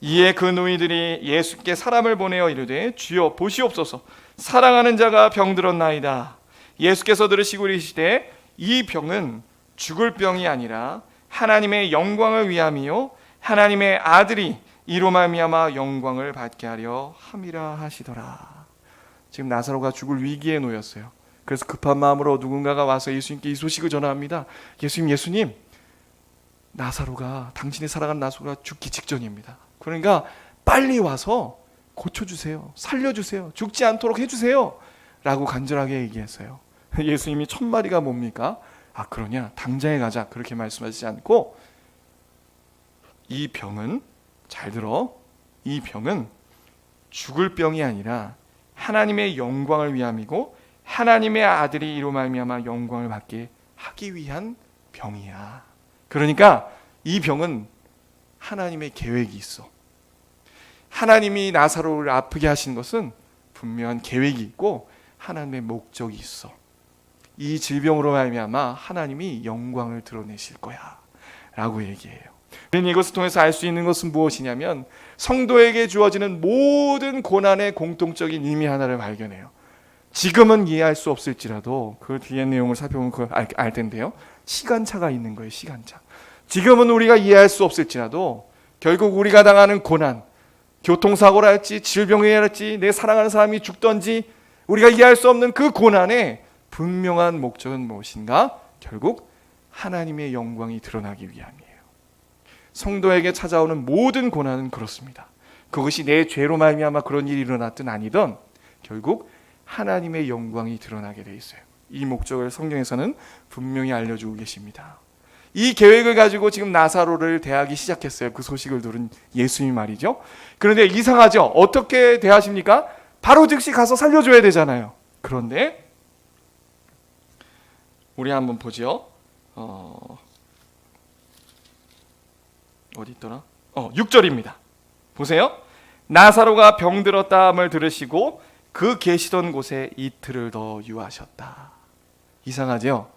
이에 그 노이들이 예수께 사람을 보내어 이르되 주여 보시옵소서 사랑하는 자가 병들었나이다. 예수께서 들으시고 이르시되 이 병은 죽을 병이 아니라 하나님의 영광을 위함이요 하나님의 아들이 이로 말미암아 영광을 받게 하려 함이라 하시더라. 지금 나사로가 죽을 위기에 놓였어요. 그래서 급한 마음으로 누군가가 와서 예수님께 이 소식을 전합니다. 예수님, 나사로가 당신의 사랑하는 나사로가 죽기 직전입니다. 그러니까 빨리 와서 고쳐주세요. 살려주세요. 죽지 않도록 해주세요. 라고 간절하게 얘기했어요. 예수님이 첫 마디가 뭡니까? 그러냐? 당장에 가자. 그렇게 말씀하시지 않고 이 병은, 잘 들어, 이 병은 죽을 병이 아니라 하나님의 영광을 위함이고 하나님의 아들이 이로 말미암아 영광을 받게 하기 위한 병이야. 그러니까 이 병은 하나님의 계획이 있어. 하나님이 나사로를 아프게 하신 것은 분명한 계획이 있고 하나님의 목적이 있어. 이 질병으로 말미암아 하나님이 영광을 드러내실 거야 라고 얘기해요. 우리는 이것을 통해서 알 수 있는 것은 무엇이냐면 성도에게 주어지는 모든 고난의 공통적인 의미 하나를 발견해요. 지금은 이해할 수 없을지라도 그 뒤에 내용을 살펴보면 그걸 알 텐데요. 시간차가 있는 거예요. 시간차. 지금은 우리가 이해할 수 없을지라도 결국 우리가 당하는 고난, 교통사고랄지 질병이랄지 내 사랑하는 사람이 죽던지 우리가 이해할 수 없는 그 고난의 분명한 목적은 무엇인가? 결국 하나님의 영광이 드러나기 위함이에요. 성도에게 찾아오는 모든 고난은 그렇습니다. 그것이 내 죄로 말미암아 그런 일이 일어났든 아니든 결국 하나님의 영광이 드러나게 돼 있어요. 이 목적을 성경에서는 분명히 알려주고 계십니다. 이 계획을 가지고 지금 나사로를 대하기 시작했어요. 그 소식을 들은 예수님 말이죠. 그런데 이상하죠? 어떻게 대하십니까? 바로 즉시 가서 살려줘야 되잖아요. 그런데 우리 한번 보죠. 어디 있더라? 6절입니다. 보세요. 나사로가 병들었다함을 들으시고 그 계시던 곳에 이틀을 더 유하셨다. 이상하죠?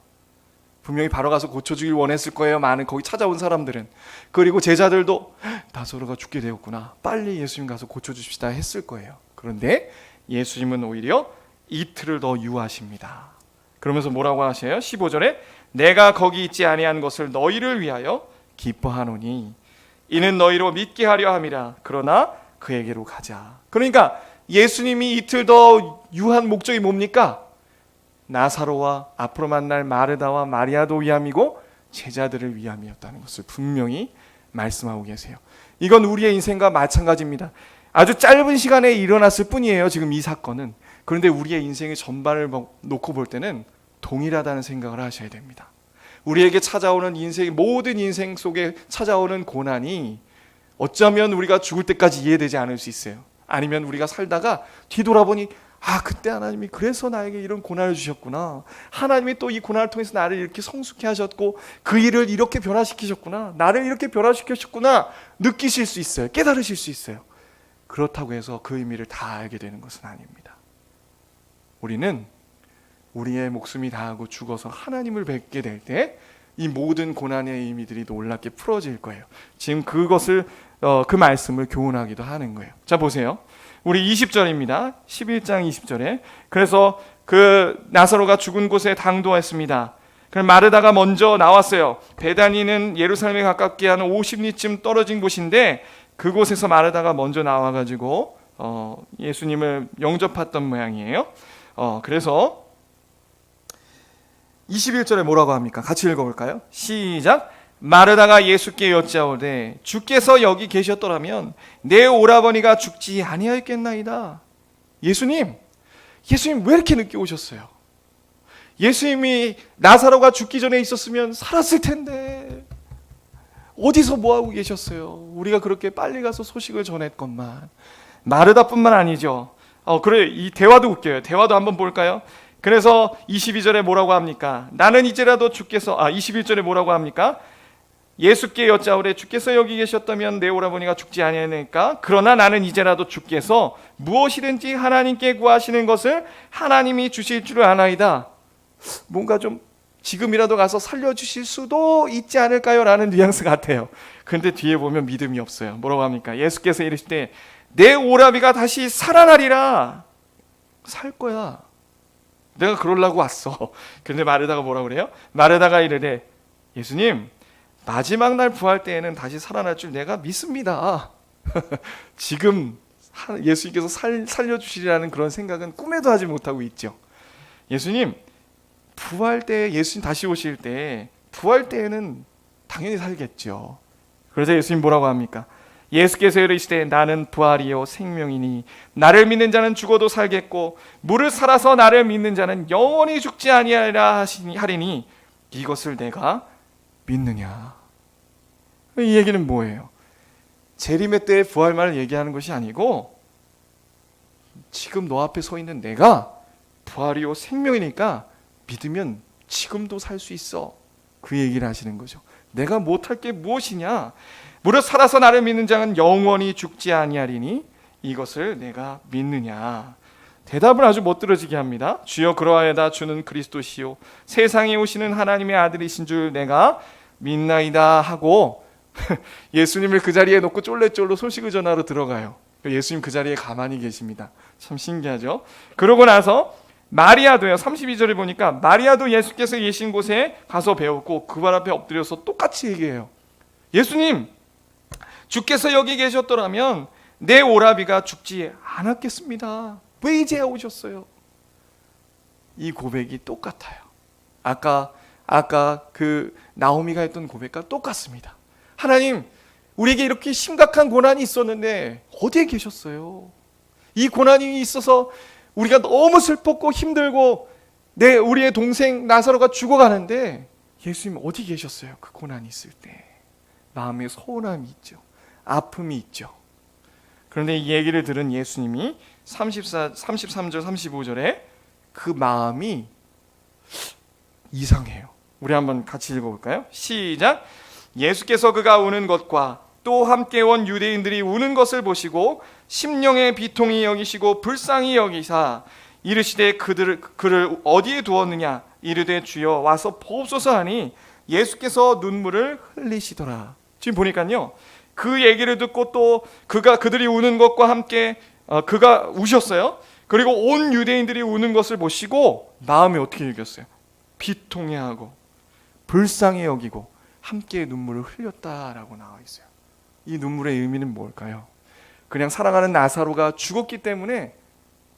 분명히 바로 가서 고쳐주길 원했을 거예요. 많은 거기 찾아온 사람들은. 그리고 제자들도 나사로가 죽게 되었구나, 빨리 예수님 가서 고쳐주십시다 했을 거예요. 그런데 예수님은 오히려 이틀을 더 유하십니다. 그러면서 뭐라고 하세요? 15절에 내가 거기 있지 아니한 것을 너희를 위하여 기뻐하노니 이는 너희로 믿게 하려 함이라. 그러나 그에게로 가자. 그러니까 예수님이 이틀 더 유한 목적이 뭡니까? 나사로와 앞으로 만날 마르다와 마리아도 위함이고 제자들을 위함이었다는 것을 분명히 말씀하고 계세요. 이건 우리의 인생과 마찬가지입니다. 아주 짧은 시간에 일어났을 뿐이에요, 지금 이 사건은. 그런데 우리의 인생의 전반을 놓고 볼 때는 동일하다는 생각을 하셔야 됩니다. 우리에게 찾아오는 인생의 모든 인생 속에 찾아오는 고난이 어쩌면 우리가 죽을 때까지 이해되지 않을 수 있어요. 아니면 우리가 살다가 뒤돌아보니 그때 하나님이 그래서 나에게 이런 고난을 주셨구나, 하나님이 또 이 고난을 통해서 나를 이렇게 성숙해 하셨고 그 일을 이렇게 변화시키셨구나, 나를 이렇게 변화시키셨구나 느끼실 수 있어요. 깨달으실 수 있어요. 그렇다고 해서 그 의미를 다 알게 되는 것은 아닙니다. 우리는 우리의 목숨이 다하고 죽어서 하나님을 뵙게 될 때 이 모든 고난의 의미들이 놀랍게 풀어질 거예요. 지금 그것을 그 말씀을 교훈하기도 하는 거예요. 자, 보세요. 우리 20절입니다. 11장 20절에 그래서 그 나사로가 죽은 곳에 당도했습니다. 그럼 마르다가 먼저 나왔어요. 베다니는 예루살렘에 가깝게 한 50리쯤 떨어진 곳인데 그곳에서 마르다가 먼저 나와가지고 예수님을 영접했던 모양이에요. 그래서 21절에 뭐라고 합니까? 같이 읽어볼까요? 시작. 마르다가 예수께 여짜오되 주께서 여기 계셨더라면 내 오라버니가 죽지 아니하였겠나이다. 예수님 왜 이렇게 늦게 오셨어요? 예수님이 나사로가 죽기 전에 있었으면 살았을 텐데 어디서 뭐하고 계셨어요? 우리가 그렇게 빨리 가서 소식을 전했건만. 마르다뿐만 아니죠. 그래, 이 대화도 웃겨요. 대화도 한번 볼까요? 그래서 22절에 뭐라고 합니까? 나는 이제라도 주께서 21절에 뭐라고 합니까? 예수께 여짜오되 주께서 여기 계셨다면 내 오라버니가 죽지 아니하니까. 그러나 나는 이제라도 주께서 무엇이든지 하나님께 구하시는 것을 하나님이 주실 줄 아나이다. 뭔가 좀 지금이라도 가서 살려주실 수도 있지 않을까요? 라는 뉘앙스 같아요. 그런데 뒤에 보면 믿음이 없어요. 뭐라고 합니까? 예수께서 이르시되 내 오라비가 다시 살아나리라. 살 거야. 내가 그러려고 왔어. 근데 마르다가 뭐라고 그래요? 마르다가 이르되 예수님 마지막 날 부활 때에는 다시 살아날 줄 내가 믿습니다. 지금 예수님께서 살려주시리라는 그런 생각은 꿈에도 하지 못하고 있죠. 예수님 부활 때, 예수님 다시 오실 때 부활 때에는 당연히 살겠죠. 그래서 예수님 뭐라고 합니까? 예수께서 이르시되 나는 부활이요 생명이니 나를 믿는 자는 죽어도 살겠고 무릇 살아서 나를 믿는 자는 영원히 죽지 아니하리라 하리니 이것을 내가 믿느냐. 이 얘기는 뭐예요? 재림의 때의 부활만을 얘기하는 것이 아니고 지금 너 앞에 서 있는 내가 부활이요 생명이니까 믿으면 지금도 살 수 있어. 그 얘기를 하시는 거죠. 내가 못할 게 무엇이냐? 무릇 살아서 나를 믿는 자는 영원히 죽지 아니하리니 이것을 내가 믿느냐. 대답을 아주 멋들어지게 합니다. 주여 그러하여다 주는 그리스도시요 세상에 오시는 하나님의 아들이신 줄 내가 믿나이다 하고 예수님을 그 자리에 놓고 쫄래쫄로 소식을 전하러 들어가요. 예수님 그 자리에 가만히 계십니다. 참 신기하죠. 그러고 나서 마리아도요. 32절에 보니까 마리아도 예수께서 계신 곳에 가서 배웠고 그 발 앞에 엎드려서 똑같이 얘기해요. 예수님 주께서 여기 계셨더라면 내 오라비가 죽지 않았겠습니다. 왜 이제 오셨어요? 이 고백이 똑같아요. 아까 그 나오미가 했던 고백과 똑같습니다. 하나님 우리에게 이렇게 심각한 고난이 있었는데 어디에 계셨어요? 이 고난이 있어서 우리가 너무 슬펐고 힘들고 우리의 동생 나사로가 죽어가는데 예수님 어디 계셨어요? 그 고난이 있을 때 마음에 서운함이 있죠. 아픔이 있죠. 그런데 이 얘기를 들은 예수님이 33절 35절에 그 마음이 이상해요. 우리 한번 같이 읽어볼까요? 시작. 예수께서 그가 우는 것과 또 함께 온 유대인들이 우는 것을 보시고 심령의 비통히 여기시고 불쌍히 여기사 이르시되 그를 어디에 두었느냐 이르되 주여 와서 보옵소서 하니 예수께서 눈물을 흘리시더라. 지금 보니까요, 그 얘기를 듣고 또 그들이 우는 것과 함께 그가 우셨어요. 그리고 온 유대인들이 우는 것을 보시고 마음에 어떻게 여겼어요? 비통해하고 불쌍히 여기고 함께 눈물을 흘렸다라고 나와 있어요. 이 눈물의 의미는 뭘까요? 그냥 사랑하는 나사로가 죽었기 때문에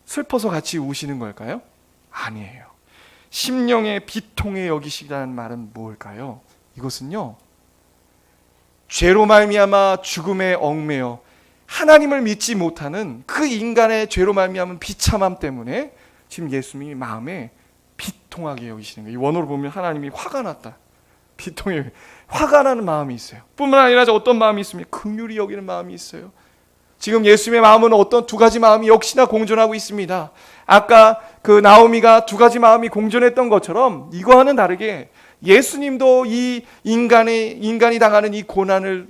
슬퍼서 같이 우시는 걸까요? 아니에요. 심령의 비통해 여기시다는 말은 뭘까요? 이것은요, 죄로 말미암아 죽음에 얽매여 하나님을 믿지 못하는 그 인간의 죄로 말미암은 비참함 때문에 지금 예수님이 마음에 비통하게 여기시는 거예요. 이 원어로 보면 하나님이 화가 났다. 비통해, 화가 나는 마음이 있어요. 뿐만 아니라 어떤 마음이 있습니까? 긍휼히 여기는 마음이 있어요. 지금 예수님의 마음은 어떤 두 가지 마음이 역시나 공존하고 있습니다. 아까 그 나오미가 두 가지 마음이 공존했던 것처럼 이거와는 다르게 예수님도 이 인간이 당하는 이 고난을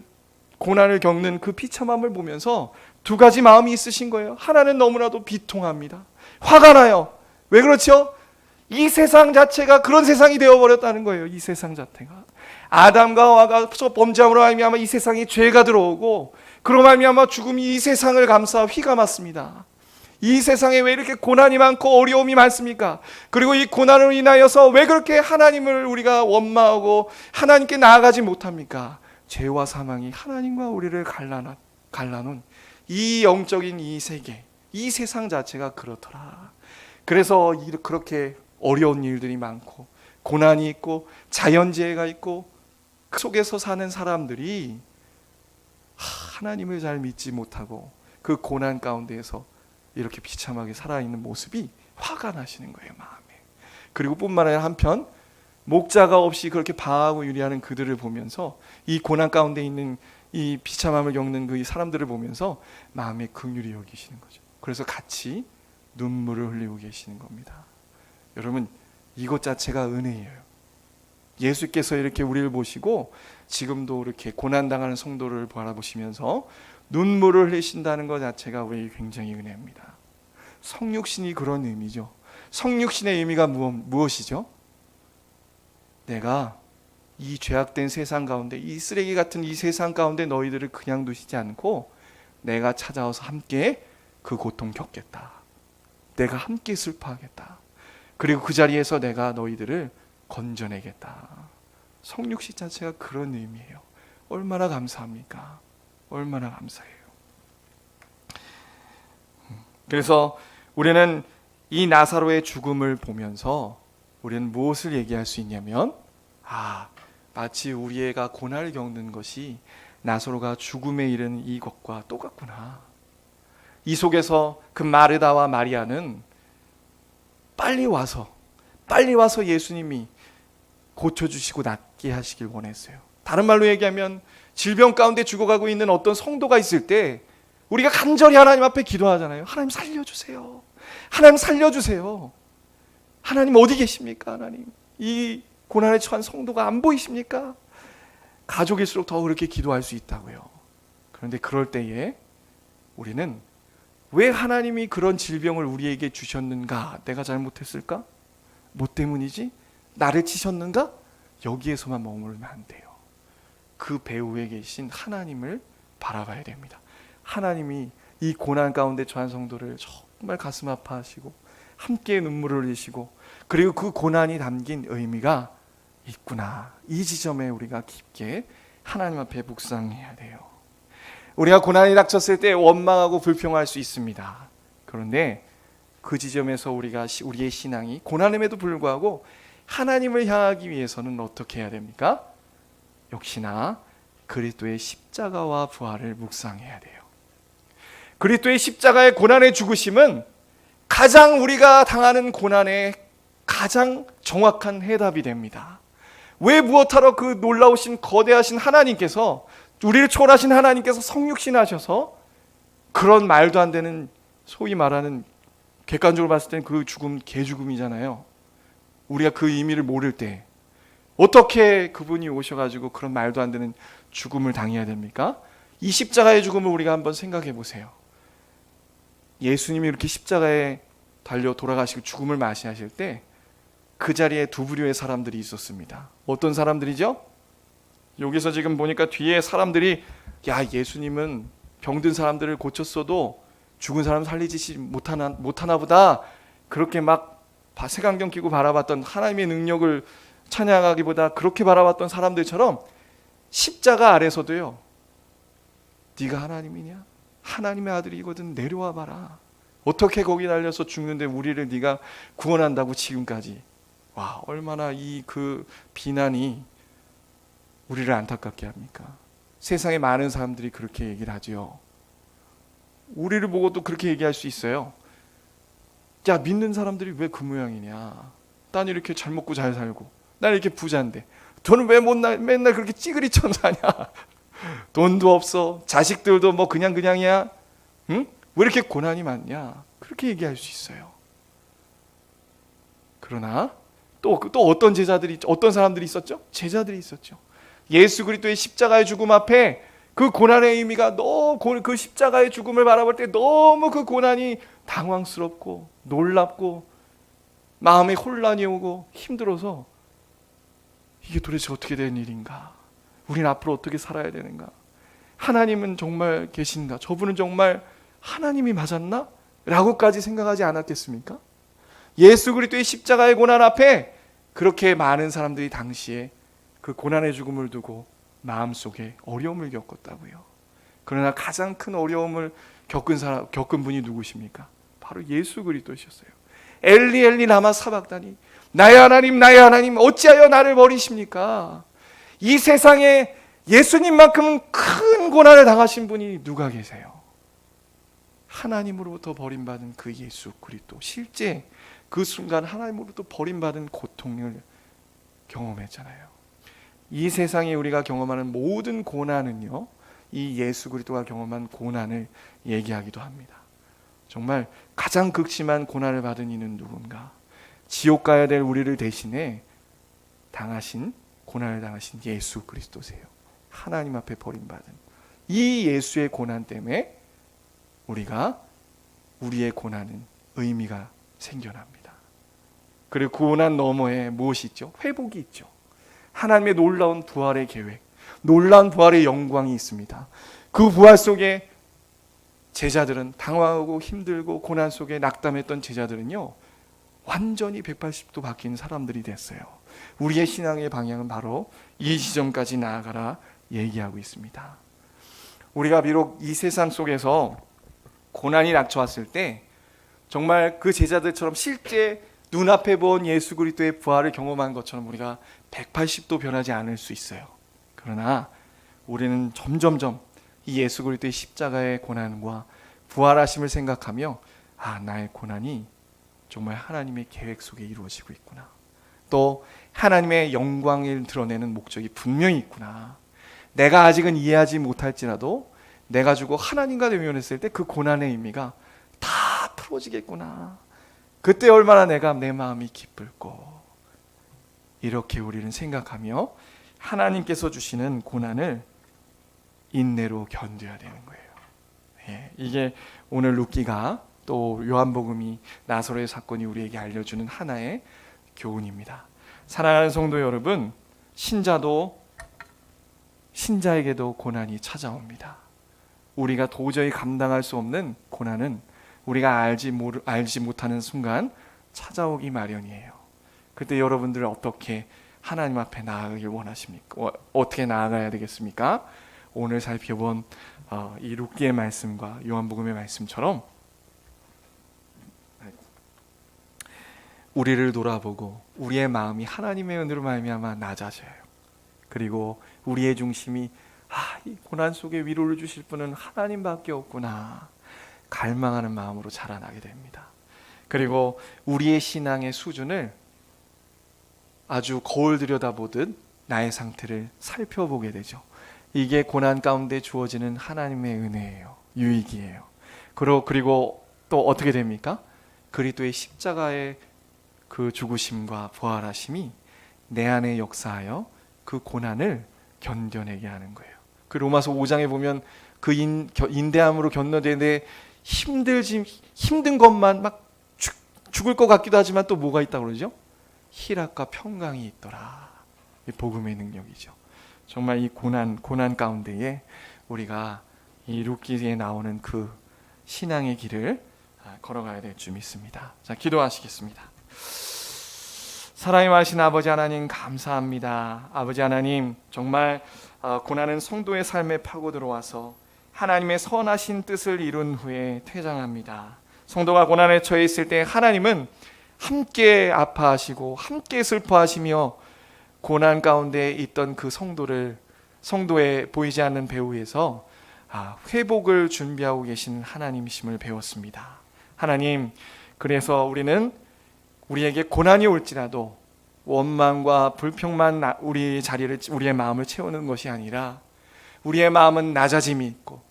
겪는 그 비참함을 보면서 두 가지 마음이 있으신 거예요. 하나는 너무나도 비통합니다. 화가 나요. 왜 그렇죠? 이 세상 자체가 그런 세상이 되어버렸다는 거예요. 이 세상 자체가 아담과 하와가 범죄함으로 말미암아 이 세상에 죄가 들어오고 그로 말미암아 죽음이 이 세상을 감싸 휘감았습니다. 이 세상에 왜 이렇게 고난이 많고 어려움이 많습니까? 그리고 이 고난으로 인하여서 왜 그렇게 하나님을 우리가 원망하고 하나님께 나아가지 못합니까? 죄와 사망이 하나님과 우리를 갈라놓은 이 영적인 이 세계, 이 세상 자체가 그렇더라. 그래서 그렇게 어려운 일들이 많고 고난이 있고 자연재해가 있고 그 속에서 사는 사람들이 하나님을 잘 믿지 못하고 그 고난 가운데에서 이렇게 비참하게 살아있는 모습이 화가 나시는 거예요, 마음에. 그리고 뿐만 아니라 한편 목자가 없이 그렇게 방황하고 유리하는 그들을 보면서 이 고난 가운데 있는 이 비참함을 겪는 그 사람들을 보면서 마음에 긍휼히 여기시는 거죠. 그래서 같이 눈물을 흘리고 계시는 겁니다. 여러분, 이것 자체가 은혜예요. 예수께서 이렇게 우리를 보시고 지금도 이렇게 고난당하는 성도를 바라보시면서 눈물을 흘리신다는 것 자체가 우리에게 굉장히 은혜입니다. 성육신이 그런 의미죠. 성육신의 의미가 무엇이죠? 내가 이 죄악된 세상 가운데, 이 쓰레기 같은 이 세상 가운데 너희들을 그냥 두시지 않고 내가 찾아와서 함께 그 고통 겪겠다. 내가 함께 슬퍼하겠다. 그리고 그 자리에서 내가 너희들을 건져내겠다. 성육신 자체가 그런 의미예요. 얼마나 감사합니까? 얼마나 감사해요. 그래서 우리는 이 나사로의 죽음을 보면서 우리는 무엇을 얘기할 수 있냐면, 마치 우리 애가 고난을 겪는 것이 나사로가 죽음에 이른 이것과 똑같구나. 이 속에서 그 마르다와 마리아는 빨리 와서 예수님이 고쳐주시고 낫게 하시길 원했어요. 다른 말로 얘기하면 질병 가운데 죽어가고 있는 어떤 성도가 있을 때 우리가 간절히 하나님 앞에 기도하잖아요. 하나님 살려주세요. 하나님 살려주세요. 하나님 어디 계십니까? 하나님, 이 고난에 처한 성도가 안 보이십니까? 가족일수록 더 그렇게 기도할 수 있다고요. 그런데 그럴 때에 우리는 왜 하나님이 그런 질병을 우리에게 주셨는가? 내가 잘못했을까? 뭐 때문이지? 나를 치셨는가? 여기에서만 머물면 안 돼요. 그 배후에 계신 하나님을 바라봐야 됩니다. 하나님이 이 고난 가운데 처한 성도를 정말 가슴 아파하시고 함께 눈물을 흘리시고 그리고 그 고난이 담긴 의미가 있구나. 이 지점에 우리가 깊게 하나님 앞에 묵상해야 돼요. 우리가 고난이 닥쳤을 때 원망하고 불평할 수 있습니다. 그런데 그 지점에서 우리의 신앙이 고난임에도 불구하고 하나님을 향하기 위해서는 어떻게 해야 됩니까? 역시나 그리스도의 십자가와 부활을 묵상해야 돼요. 그리스도의 십자가의 고난의 죽으심은 가장 우리가 당하는 고난의 가장 정확한 해답이 됩니다. 왜 무엇하러 그 놀라우신 거대하신 하나님께서, 우리를 초월하신 하나님께서 성육신하셔서 그런 말도 안 되는, 소위 말하는 객관적으로 봤을 때는 그 죽음 개죽음이잖아요. 우리가 그 의미를 모를 때 어떻게 그분이 오셔가지고 그런 말도 안 되는 죽음을 당해야 됩니까? 이 십자가의 죽음을 우리가 한번 생각해 보세요. 예수님이 이렇게 십자가에 달려 돌아가시고 죽음을 맞이하실 때 그 자리에 두 부류의 사람들이 있었습니다. 어떤 사람들이죠? 여기서 지금 보니까 뒤에 사람들이 야, 예수님은 병든 사람들을 고쳤어도 죽은 사람 살리지 못하나 보다, 그렇게 막 색안경 끼고 바라봤던 하나님의 능력을 찬양하기보다 그렇게 바라봤던 사람들처럼 십자가 아래서도요, 네가 하나님이냐? 하나님의 아들이거든 내려와 봐라. 어떻게 거기 달려서 죽는데 우리를 네가 구원한다고 지금까지. 와, 얼마나 그 비난이 우리를 안타깝게 합니까? 세상에 많은 사람들이 그렇게 얘기를 하죠. 우리를 보고도 그렇게 얘기할 수 있어요. 야, 믿는 사람들이 왜 그 모양이냐? 난 이렇게 잘 먹고 잘 살고, 난 이렇게 부자인데 너는 왜 맨날 그렇게 찌그리쳐 사냐? 돈도 없어, 자식들도 뭐 그냥이야. 응? 왜 이렇게 고난이 많냐? 그렇게 얘기할 수 있어요. 그러나 또 어떤 사람들이 있었죠? 제자들이 있었죠. 예수 그리스도의 십자가의 죽음 앞에 그 고난의 의미가 그 십자가의 죽음을 바라볼 때 너무 그 고난이 당황스럽고 놀랍고 마음에 혼란이 오고 힘들어서 이게 도대체 어떻게 된 일인가? 우리는 앞으로 어떻게 살아야 되는가? 하나님은 정말 계신가? 저분은 정말 하나님이 맞았나? 라고까지 생각하지 않았겠습니까? 예수 그리스도의 십자가의 고난 앞에 그렇게 많은 사람들이 당시에 그 고난의 죽음을 두고 마음속에 어려움을 겪었다고요. 그러나 가장 큰 어려움을 겪은 분이 누구십니까? 바로 예수 그리스도셨어요. 엘리 엘리 라마 사박다니, 나의 하나님 어찌하여 나를 버리십니까? 이 세상에 예수님만큼 큰 고난을 당하신 분이 누가 계세요? 하나님으로부터 버림받은 그 예수 그리스도, 실제 그 순간 하나님으로부터 버림받은 고통을 경험했잖아요. 이 세상에 우리가 경험하는 모든 고난은요, 이 예수 그리스도가 경험한 고난을 얘기하기도 합니다. 정말 가장 극심한 고난을 받은 이는 누군가? 지옥 가야 될 우리를 대신해 고난을 당하신 예수 그리스도세요. 하나님 앞에 버림받은 이 예수의 고난 때문에 우리의 고난은 의미가 생겨납니다. 그리고 고난 너머에 무엇이 있죠? 회복이 있죠. 하나님의 놀라운 부활의 계획, 놀라운 부활의 영광이 있습니다. 그 부활 속에 제자들은 당황하고 힘들고 고난 속에 낙담했던 제자들은요, 완전히 180도 바뀐 사람들이 됐어요. 우리의 신앙의 방향은 바로 이 지점까지 나아가라 얘기하고 있습니다. 우리가 비록 이 세상 속에서 고난이 닥쳐왔을 때 정말 그 제자들처럼 실제 눈앞에 본 예수 그리스도의 부활을 경험한 것처럼 우리가 180도 변하지 않을 수 있어요. 그러나 우리는 점점점 이 예수 그리스도의 십자가의 고난과 부활하심을 생각하며 나의 고난이 정말 하나님의 계획 속에 이루어지고 있구나. 또 하나님의 영광을 드러내는 목적이 분명히 있구나. 내가 아직은 이해하지 못할지라도 내가 주고 하나님과 대면했을 때 그 고난의 의미가 다 풀어지겠구나. 그때 얼마나 내 마음이 기쁠고. 이렇게 우리는 생각하며 하나님께서 주시는 고난을 인내로 견뎌야 되는 거예요. 이게 오늘 루키가 또 요한복음이 나사로의 사건이 우리에게 알려주는 하나의 교훈입니다. 사랑하는 성도 여러분, 신자에게도 고난이 찾아옵니다. 우리가 도저히 감당할 수 없는 고난은 우리가 알지 못하는 순간 찾아오기 마련이에요. 그때 여러분들은 어떻게 하나님 앞에 나아가길 원하십니까? 어떻게 나아가야 되겠습니까? 오늘 살펴본 이 룻기의 말씀과 요한복음의 말씀처럼 우리를 돌아보고 우리의 마음이 하나님의 은혜로 말미암아 낮아져요. 그리고 우리의 중심이 이 고난 속에 위로를 주실 분은 하나님밖에 없구나 갈망하는 마음으로 자라나게 됩니다. 그리고 우리의 신앙의 수준을 아주 거울 들여다보듯 나의 상태를 살펴보게 되죠. 이게 고난 가운데 주어지는 하나님의 은혜예요. 유익이에요. 그리고 또 어떻게 됩니까? 그리스도의 십자가의 그 죽으심과 부활하심이 내 안에 역사하여 그 고난을 견뎌내게 하는 거예요. 그 로마서 5장에 보면 그 인대함으로 견뎌내는데 힘든 것만 막 죽을 것 같기도 하지만 또 뭐가 있다고 그러죠? 희락과 평강이 있더라. 이 복음의 능력이죠. 정말 이 고난 가운데에 우리가 이 룻기에 나오는 그 신앙의 길을 걸어가야 될 줄 믿습니다. 자, 기도하시겠습니다. 사랑이 많으신 아버지 하나님 감사합니다. 아버지 하나님 정말 고난은 성도의 삶에 파고 들어와서 하나님의 선하신 뜻을 이룬 후에 퇴장합니다. 성도가 고난에 처해 있을 때 하나님은 함께 아파하시고 함께 슬퍼하시며 고난 가운데 있던 그 성도의 보이지 않는 배후에서 회복을 준비하고 계신 하나님이심을 배웠습니다. 하나님, 그래서 우리는 우리에게 고난이 올지라도 원망과 불평만 우리의 마음을 채우는 것이 아니라 우리의 마음은 낮아짐이 있고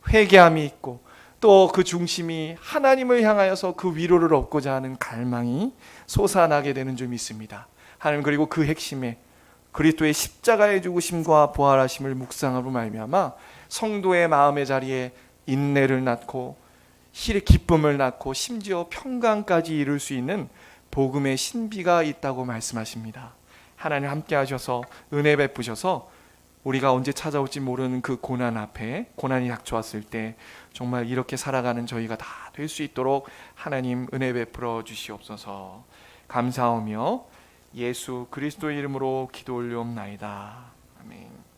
회개함이 있고 또 그 중심이 하나님을 향하여서 그 위로를 얻고자 하는 갈망이 솟아나게 되는 줄 믿습니다. 하나님, 그리고 그 핵심에 그리스도의 십자가의 죽으심과 부활하심을 묵상하고 말미암아 성도의 마음의 자리에 인내를 낳고 기쁨을 낳고 심지어 평강까지 이룰 수 있는 복음의 신비가 있다고 말씀하십니다. 하나님 함께 하셔서 은혜 베푸셔서 우리가 언제 찾아올지 모르는 그 고난 앞에 고난이 닥쳐왔을 때 정말 이렇게 살아가는 저희가 다 될 수 있도록 하나님 은혜 베풀어 주시옵소서. 감사하며 예수 그리스도의 이름으로 기도 올리옵나이다. 아멘.